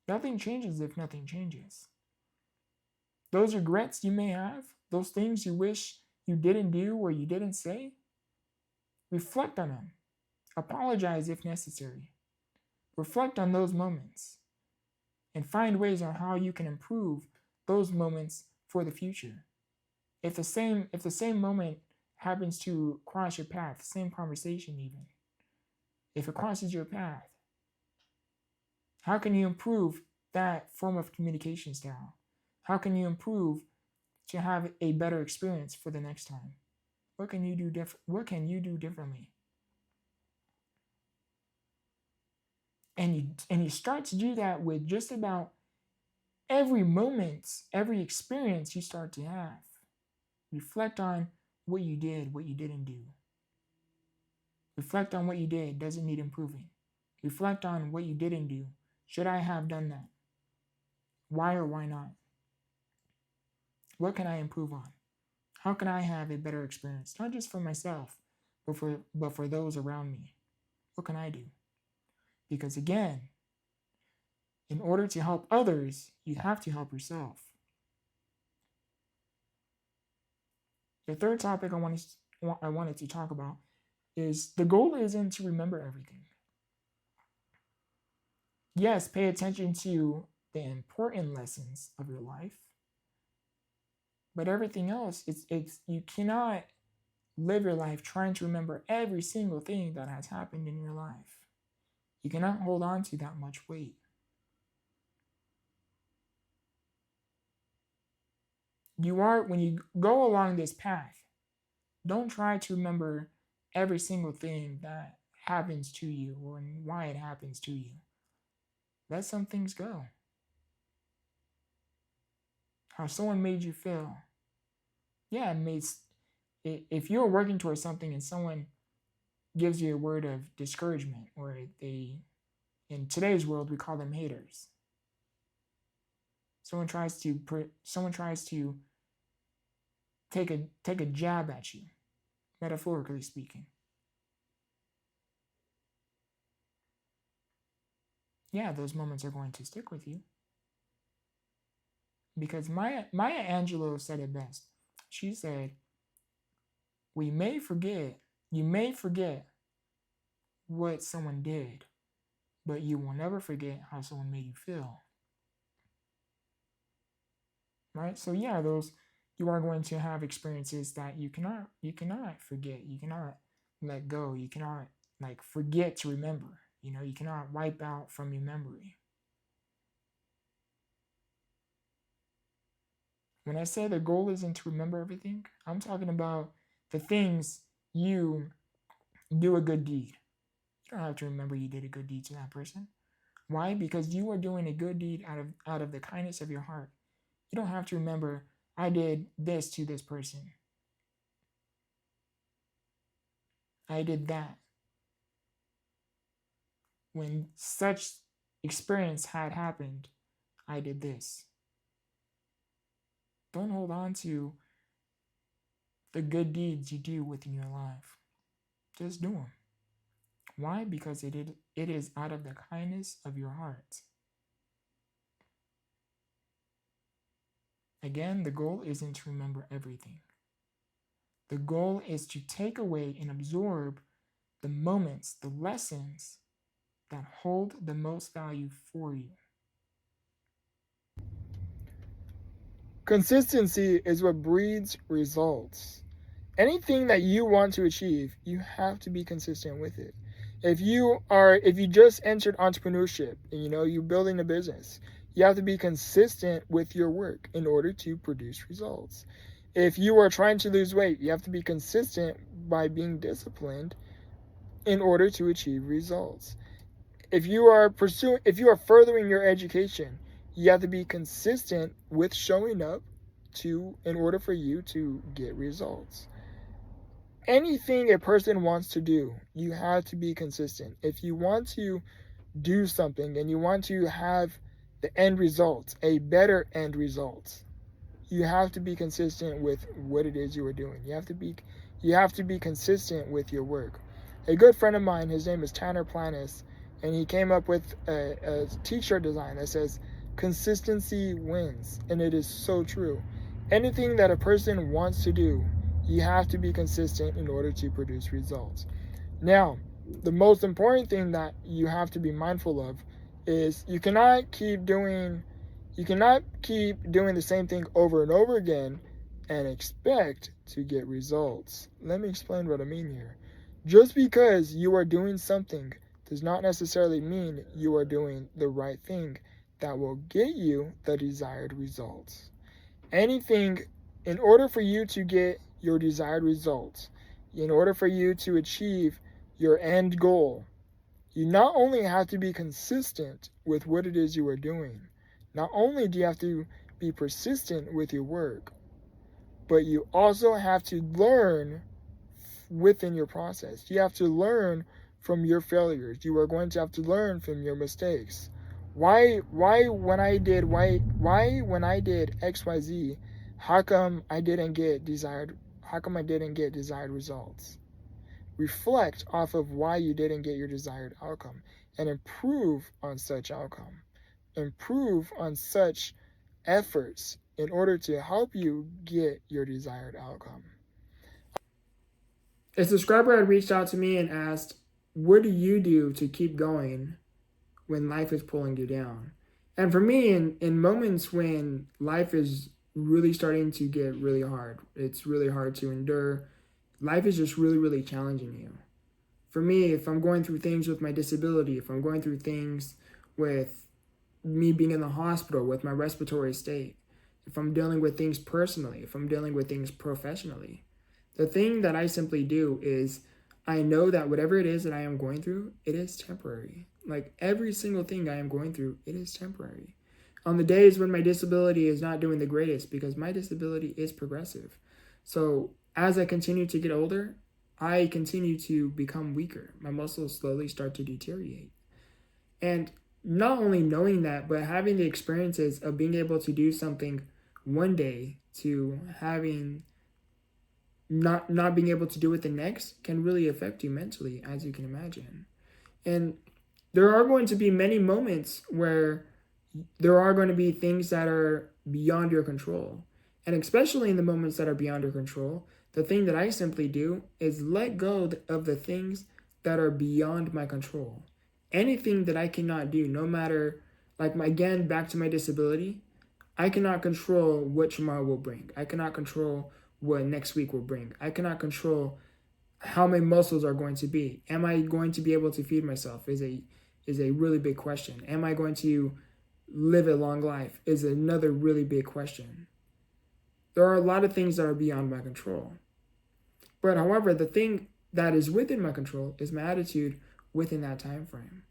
Nothing changes if nothing changes. Those regrets you may have, those things you wish you didn't do or you didn't say, reflect on them. Apologize if necessary. Reflect on those moments and find ways on how you can improve those moments for the future. If the same moment happens to cross your path, same conversation even, if it crosses your path, how can you improve that form of communication style? How can you improve to have a better experience for the next time? What can you do differently? And you start to do that with just about every moment, every experience you start to have. Reflect on what you did, what you didn't do. Reflect on what you did. Does it need improving? Reflect on what you didn't do. Should I have done that? Why or why not? What can I improve on? How can I have a better experience? Not just for myself, but for those around me. What can I do? Because again, in order to help others, you have to help yourself. The third topic I wanted to talk about is the goal isn't to remember everything. Yes, pay attention to the important lessons of your life, but everything else, it's you cannot live your life trying to remember every single thing that has happened in your life. You cannot hold on to that much weight. When you go along this path, don't try to remember every single thing that happens to you or why it happens to you. Let some things go. How someone made you feel. Yeah, if you're working towards something and someone gives you a word of discouragement, or in today's world we call them haters. Someone tries to take a jab at you, metaphorically speaking. Yeah, those moments are going to stick with you. Because Maya Angelou said it best. She said, you may forget what someone did, but you will never forget how someone made you feel. Right? So yeah, you are going to have experiences that you cannot forget. You cannot let go. You cannot forget to remember. You cannot wipe out from your memory. When I say the goal isn't to remember everything, I'm talking about the things you do a good deed. You don't have to remember you did a good deed to that person. Why? Because you are doing a good deed out of the kindness of your heart. You don't have to remember, I did this to this person. I did that. When such experience had happened, I did this. Don't hold on to the good deeds you do within your life. Just do them. Why? Because it is out of the kindness of your heart. Again, the goal isn't to remember everything. The goal is to take away and absorb the moments, the lessons that hold the most value for you. Consistency is what breeds results. Anything that you want to achieve, you have to be consistent with it. If you just entered entrepreneurship and you're building a business, you have to be consistent with your work in order to produce results. If you are trying to lose weight, you have to be consistent by being disciplined in order to achieve results. If you are furthering your education, you have to be consistent with showing up in order for you to get results. Anything a person wants to do, you have to be consistent. If you want to do something and you want to have the end result, a better end result, you have to be consistent with what it is you are doing. You have to be consistent with your work. A good friend of mine, his name is Tanner Planis, and he came up with a t-shirt design that says, "Consistency wins," and it is so true. Anything that a person wants to do, you have to be consistent in order to produce results. Now, the most important thing that you have to be mindful of is you cannot keep doing the same thing over and over again and expect to get results. Let me explain what I mean here. Just because you are doing something does not necessarily mean you are doing the right thing that will get you the desired results. In order for you to get your desired results, in order for you to achieve your end goal, you not only have to be consistent with what it is you are doing, not only do you have to be persistent with your work, but you also have to learn within your process. You have to learn from your failures. You are going to have to learn from your mistakes. Why when I did XYZ, how come I didn't get desired results? Reflect off of why you didn't get your desired outcome and improve on such outcome. Improve on such efforts in order to help you get your desired outcome. A subscriber had reached out to me and asked, what do you do to keep going when life is pulling you down? And for me, in moments when life is really starting to get really hard, it's really hard to endure, life is just really, really challenging you. For me, if I'm going through things with my disability, if I'm going through things with me being in the hospital with my respiratory state, if I'm dealing with things personally, if I'm dealing with things professionally, the thing that I simply do is I know that whatever it is that I am going through, it is temporary. Like every single thing I am going through, it is temporary. On the days when my disability is not doing the greatest, because my disability is progressive. So as I continue to get older, I continue to become weaker. My muscles slowly start to deteriorate. And not only knowing that, but having the experiences of being able to do something one day to having not being able to do it the next can really affect you mentally, as you can imagine. And there are going to be many moments where there are going to be things that are beyond your control. And especially in the moments that are beyond your control, the thing that I simply do is let go of the things that are beyond my control. Anything that I cannot do, no matter, again, back to my disability, I cannot control what tomorrow will bring. I cannot control what next week will bring. I cannot control how my muscles are going to be. Am I going to be able to feed myself is a really big question. Am I going to live a long life is another really big question. There are a lot of things that are beyond my control. But however, the thing that is within my control is my attitude within that time frame.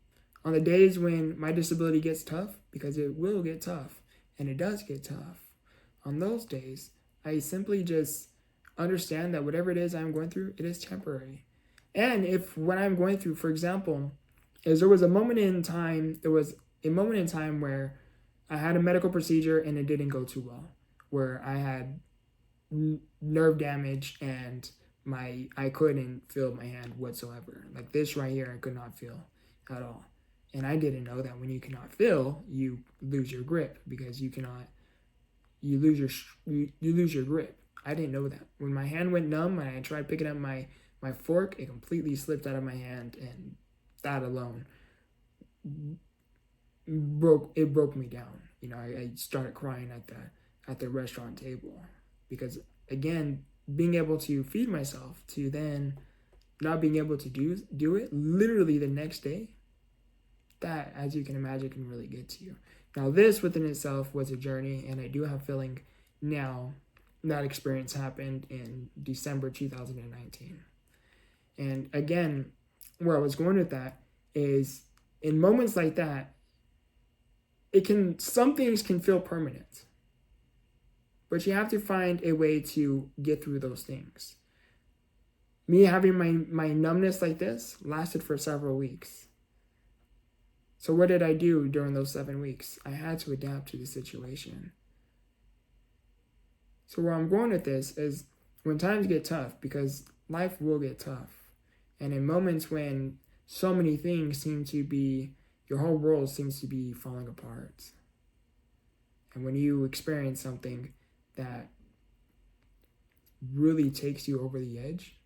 On the days when my disability gets tough, because it will get tough, and it does get tough, on those days, I simply just understand that whatever it is I'm going through, it is temporary. And if what I'm going through, for example, there was a moment in time where I had a medical procedure and it didn't go too well, where I had nerve damage and I couldn't feel my hand whatsoever. Like this right here, I could not feel at all. And I didn't know that when you cannot feel, you lose your grip, because you lose your grip. I didn't know that. When my hand went numb and I tried picking up my fork, it completely slipped out of my hand, and that alone broke me down. I started crying at the restaurant table, because again, being able to feed myself to then not being able to do it literally the next day, that, as you can imagine, can really get to you. Now, this within itself was a journey, and I do have feeling now that experience happened in December 2019. And again, where I was going with that is in moments like that, some things can feel permanent, but you have to find a way to get through those things. Me having my numbness like this lasted for several weeks. So what did I do during those 7 weeks? I had to adapt to the situation. So where I'm going with this is when times get tough, because life will get tough. And in moments when so many things your whole world seems to be falling apart. And when you experience something that really takes you over the edge,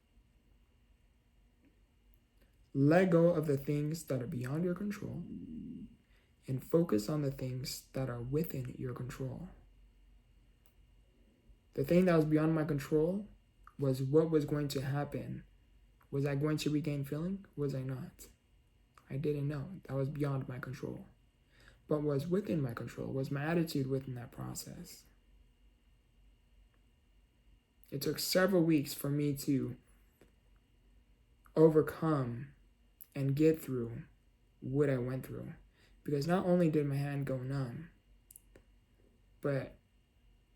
let go of the things that are beyond your control and focus on the things that are within your control. The thing that was beyond my control was what was going to happen. Was I going to regain feeling? Was I not? I didn't know. That was beyond my control. But what was within my control was my attitude within that process. It took several weeks for me to overcome and get through what I went through. Because not only did my hand go numb, but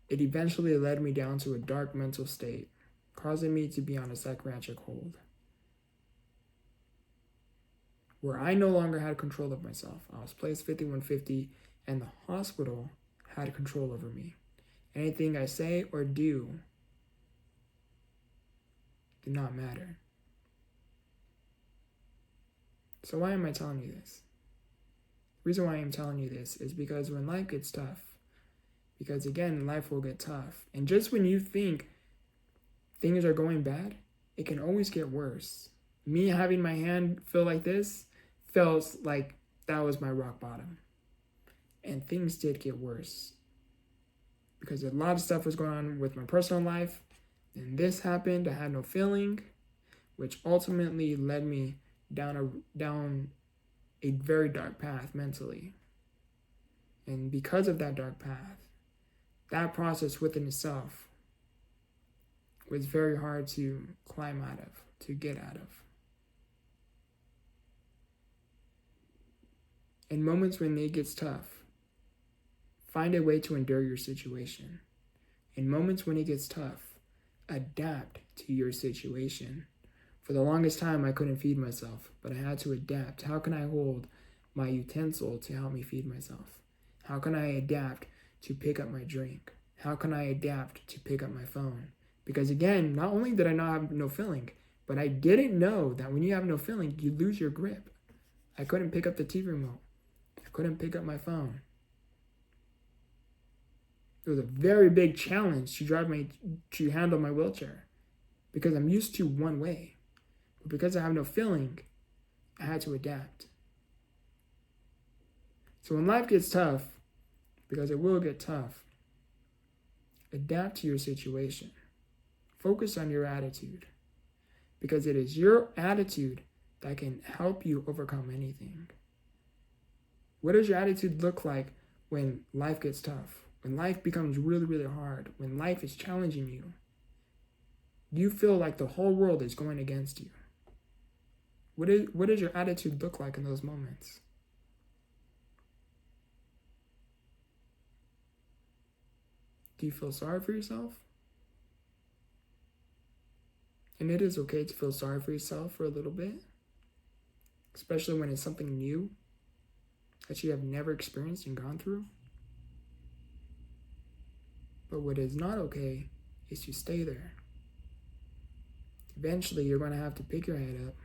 it eventually led me down to a dark mental state, causing me to be on a psychiatric hold, where I no longer had control of myself. I was placed 5150, and the hospital had control over me. Anything I say or do did not matter. So why am I telling you this? The reason why I'm telling you this is because when life gets tough, because again, life will get tough. And just when you think things are going bad, it can always get worse. Me having my hand feel like this felt like that was my rock bottom. And things did get worse. Because a lot of stuff was going on with my personal life. And this happened, I had no feeling, which ultimately led me down a very dark path mentally. And because of that dark path, that process within itself was very hard to climb out of, to get out of. In moments when it gets tough, find a way to endure your situation. In moments when it gets tough, adapt to your situation. For the longest time, I couldn't feed myself, but I had to adapt. How can I hold my utensil to help me feed myself? How can I adapt to pick up my drink? How can I adapt to pick up my phone? Because again, not only did I not have no feeling, but I didn't know that when you have no feeling, you lose your grip. I couldn't pick up the TV remote. I couldn't pick up my phone. It was a very big challenge to handle my wheelchair because I'm used to one way. But because I have no feeling, I had to adapt. So when life gets tough, because it will get tough, adapt to your situation. Focus on your attitude, because it is your attitude that can help you overcome anything. What does your attitude look like when life gets tough? When life becomes really, really hard? When life is challenging you? You feel like the whole world is going against you. What does your attitude look like in those moments? Do you feel sorry for yourself? And it is okay to feel sorry for yourself for a little bit, especially when it's something new that you have never experienced and gone through. But what is not okay is to stay there. Eventually, you're going to have to pick your head up,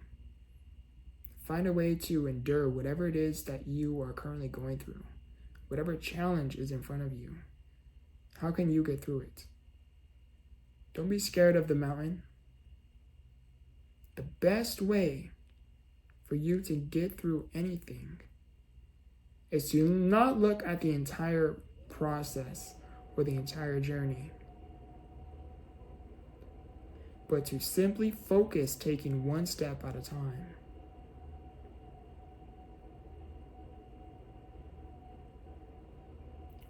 find a way to endure whatever it is that you are currently going through, whatever challenge is in front of you. How can you get through it? Don't be scared of the mountain. The best way for you to get through anything is to not look at the entire process or the entire journey, but to simply focus taking one step at a time.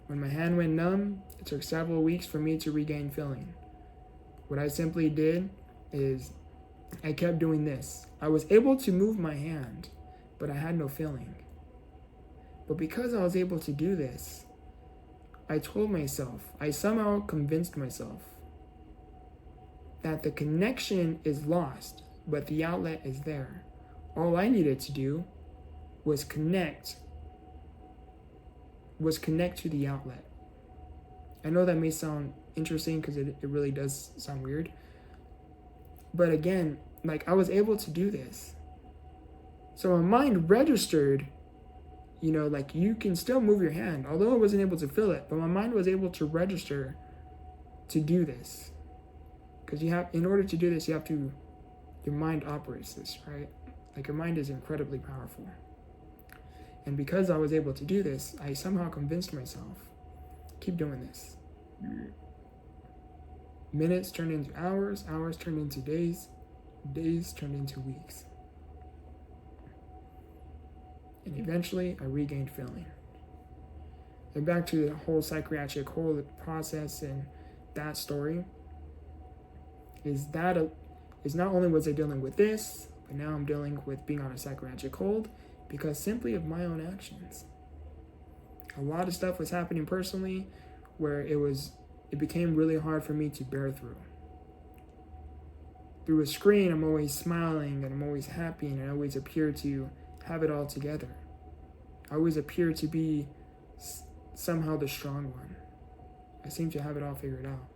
When my hand went numb, it took several weeks for me to regain feeling. What I simply did is I kept doing this. I was able to move my hand, but I had no feeling. But because I was able to do this, I told myself, I somehow convinced myself that the connection is lost, but the outlet is there. All I needed to do was connect to the outlet. I know that may sound interesting because it really does sound weird. But again, like I was able to do this. So my mind registered, like you can still move your hand, although I wasn't able to feel it, but my mind was able to register to do this. Because in order to do this, your mind operates this, right? Like your mind is incredibly powerful. And because I was able to do this, I somehow convinced myself, keep doing this. Minutes turned into hours, hours turned into days, days turned into weeks. And eventually, I regained feeling. And back to the whole psychiatric process and that story. is not only was I dealing with this, but now I'm dealing with being on a psychiatric hold because simply of my own actions. A lot of stuff was happening personally where it became really hard for me to bear through. Through a screen, I'm always smiling and I'm always happy and I always appear to have it all together. I always appear to be somehow the strong one. I seem to have it all figured out.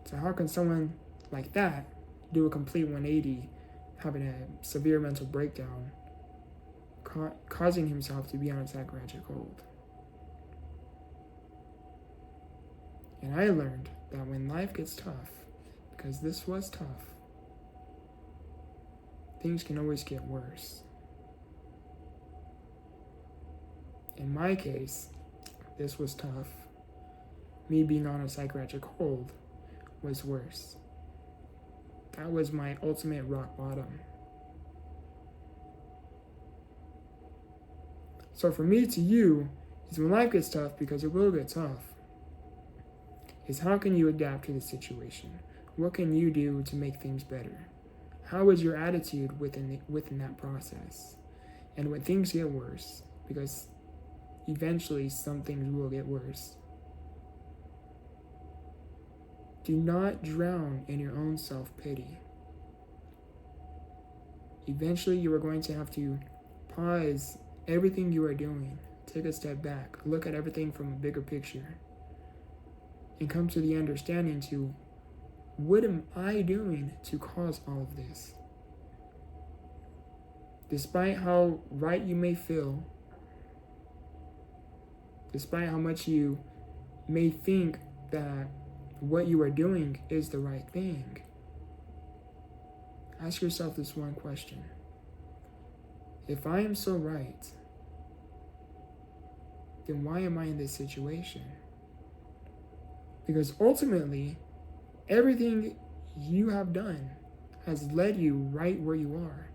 So how can someone like that do a complete 180, having a severe mental breakdown, causing himself to be on a psychiatric hold? And I learned that when life gets tough, because this was tough, things can always get worse. In my case, this was tough. Me being on a psychiatric hold was worse. That was my ultimate rock bottom. So from me to you, is when life gets tough, because it will get tough, is how can you adapt to the situation? What can you do to make things better? How is your attitude within that process? And when things get worse, because eventually some things will get worse, do not drown in your own self-pity. Eventually you are going to have to pause everything you are doing, take a step back, look at everything from a bigger picture, and come to the understanding to, what am I doing to cause all of this? Despite how right you may feel, despite how much you may think that what you are doing is the right thing, ask yourself this one question. If I am so right, then why am I in this situation? Because ultimately, everything you have done has led you right where you are.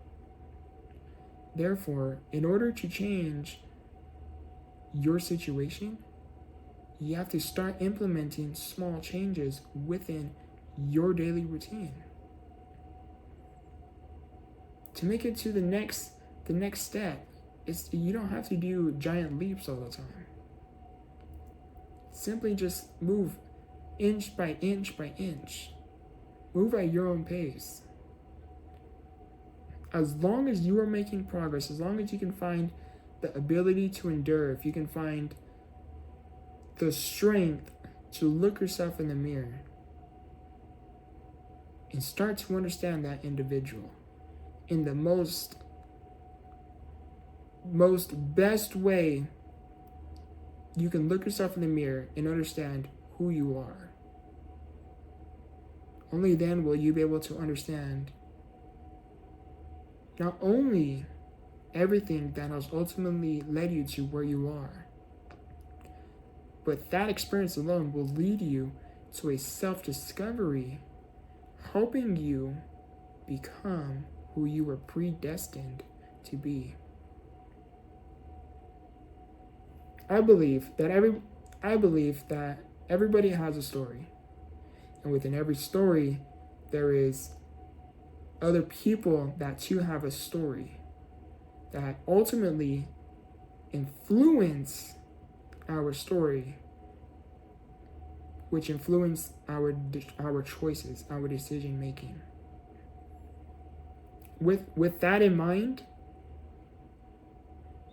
Therefore, in order to change your situation, you have to start implementing small changes within your daily routine to make it to the next step. You don't have to do giant leaps all the time. Simply just move inch by inch by inch. Move at your own pace. As long as you are making progress, as long as you can find the ability to endure, if you can find the strength to look yourself in the mirror and start to understand that individual in the most best way you can look yourself in the mirror and understand who you are. Only then will you be able to understand not only everything that has ultimately led you to where you are, but that experience alone will lead you to a self-discovery, helping you become who you were predestined to be. I believe that everybody has a story. And within every story, there is other people that too have a story that ultimately influence our story, which influence our choices, our decision making. With that in mind,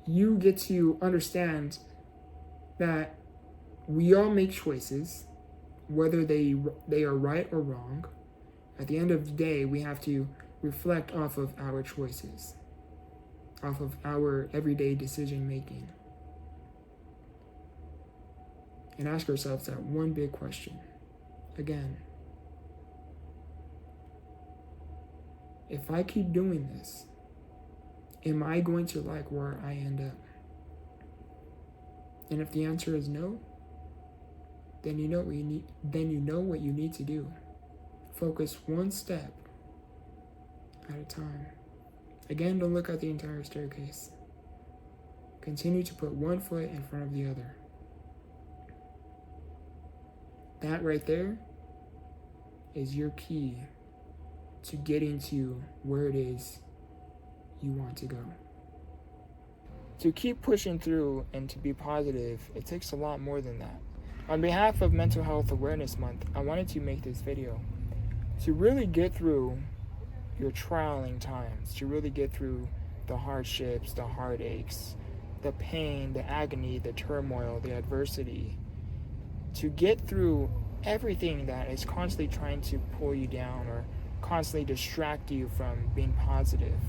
you get to understand that we all make choices, whether they are right or wrong. At the end of the day, we have to reflect off of our choices, off of our everyday decision making, and ask ourselves that one big question. Again, if I keep doing this, am I going to like where I end up? And if the answer is no, then you know what you need to do. Focus one step at a time. Again, don't look at the entire staircase. Continue to put one foot in front of the other. That right there is your key to getting to where it is you want to go. To keep pushing through and to be positive, it takes a lot more than that. On behalf of Mental Health Awareness Month, I wanted to make this video to really get through your trialing times, to really get through the hardships, the heartaches, the pain, the agony, the turmoil, the adversity, to get through everything that is constantly trying to pull you down or constantly distract you from being positive.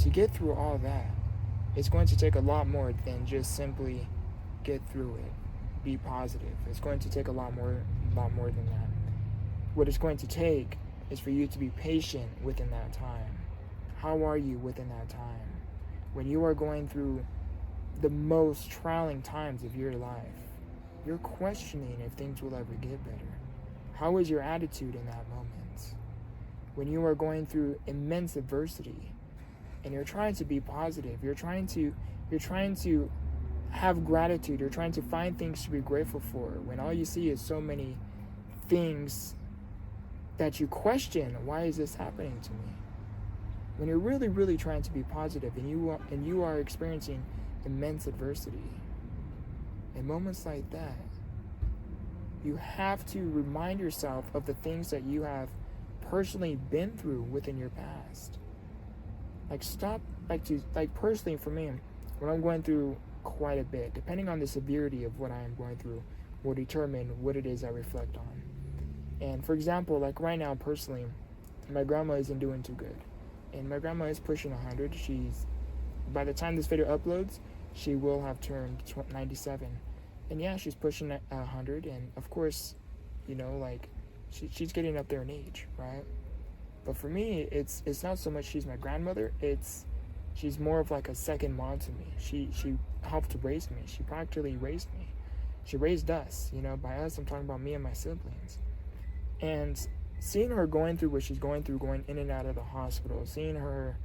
To get through all that, it's going to take a lot more than just simply get through it, be positive. It's going to take a lot more than that. What it's going to take is for you to be patient within that time. How are you within that time? When you are going through the most trialing times of your life, you're questioning if things will ever get better. How is your attitude in that moment? When you are going through immense adversity and you're trying to be positive, you're trying to have gratitude, you're trying to find things to be grateful for, when all you see is so many things that you question, why is this happening to me? When you're really, really trying to be positive and you are experiencing immense adversity, in moments like that, you have to remind yourself of the things that you have personally been through within your past. Personally for me, when I'm going through quite a bit, depending on the severity of what I am going through, will determine what it is I reflect on. And for example, like right now personally, my grandma isn't doing too good. And my grandma is pushing 100. By the time this video uploads, she will have turned 97. And yeah, she's pushing 100. And of course, she's getting up there in age, right? But for me, it's not so much she's my grandmother. She's more of like a second mom to me. She helped to raise me. She practically raised me. She raised us. By us, I'm talking about me and my siblings. And seeing her going through what she's going through, going in and out of the hospital, seeing her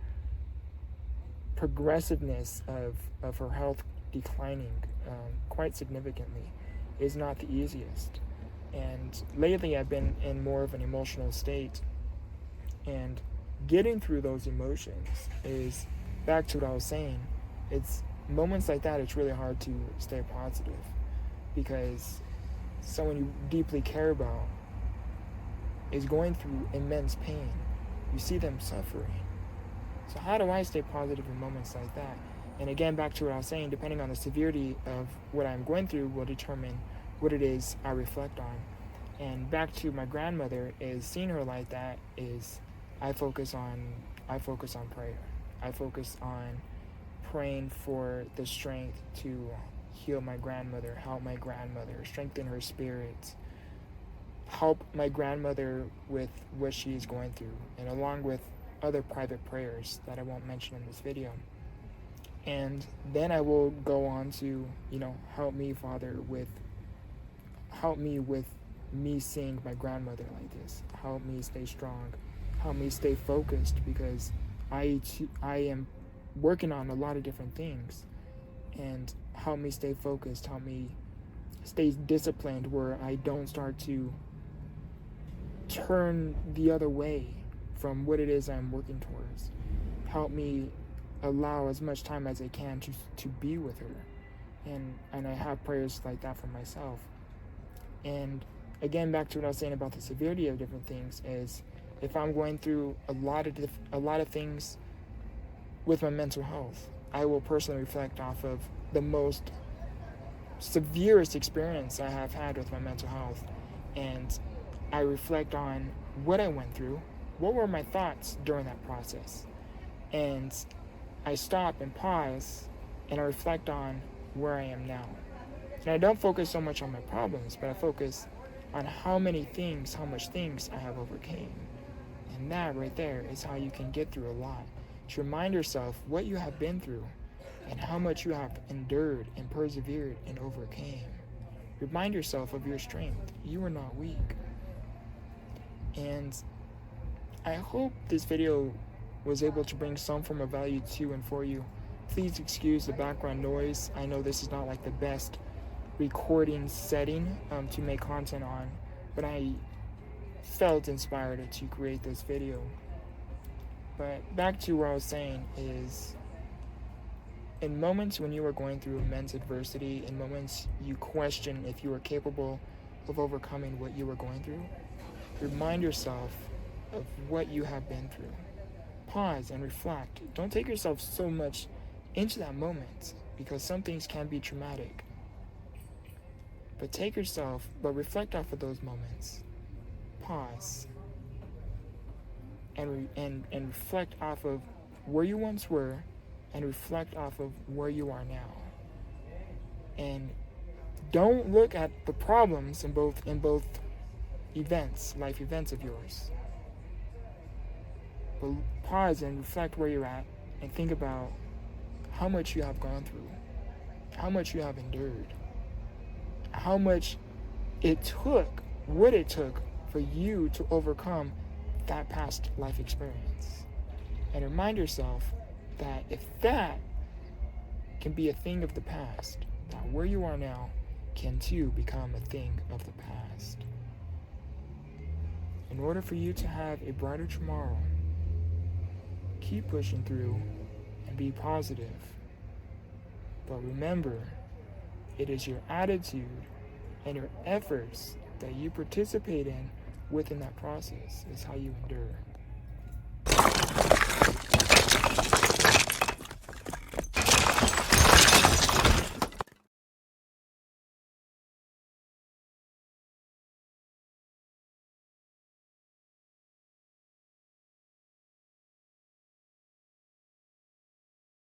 progressiveness of her health declining quite significantly is not the easiest. And lately I've been in more of an emotional state, and getting through those emotions is back to what I was saying. It's moments like that, it's really hard to stay positive, because someone you deeply care about is going through immense pain. You see them suffering. So how do I stay positive in moments like that? And again, back to what I was saying, depending on the severity of what I'm going through will determine what it is I reflect on. And back to my grandmother, is seeing her like that is I focus on prayer. I focus on praying for the strength to heal my grandmother, help my grandmother, strengthen her spirit, help my grandmother with what she is going through, and along with other private prayers that I won't mention in this video. And then I will go on to, help me, Father, help me with me seeing my grandmother like this. Help me stay strong. Help me stay focused, because I am working on a lot of different things. And help me stay focused. Help me stay disciplined, where I don't start to turn the other way from what it is I'm working towards. Help me allow as much time as I can to be with her. And I have prayers like that for myself. And again, back to what I was saying about the severity of different things, is if I'm going through a lot of things with my mental health, I will personally reflect off of the most severest experience I have had with my mental health, and I reflect on what I went through, what were my thoughts during that process, and I stop and pause and I reflect on where I am now. And I don't focus so much on my problems, but I focus on how much things I have overcame. And that right there is how you can get through a lot. To remind yourself what you have been through and how much you have endured and persevered and overcame. Remind yourself of your strength. You are not weak. And I hope this video was able to bring some form of value to and for you. Please excuse the background noise. I know this is not like the best recording setting to make content on, but I felt inspired to create this video. But back to what I was saying is, in moments when you are going through immense adversity, in moments you question if you are capable of overcoming what you are going through, remind yourself of what you have been through. Pause and reflect. Don't take yourself so much into that moment, because some things can be traumatic. But reflect off of those moments. Pause and reflect off of where you once were, and reflect off of where you are now. And don't look at the problems in both events, life events of yours. But pause and reflect where you're at, and think about how much you have gone through, how much you have endured, how much what it took for you to overcome that past life experience. And remind yourself that if that can be a thing of the past, that where you are now can too become a thing of the past. In order for you to have a brighter tomorrow, keep pushing through and be positive. But remember, it is your attitude and your efforts that you participate in within that process is how you endure.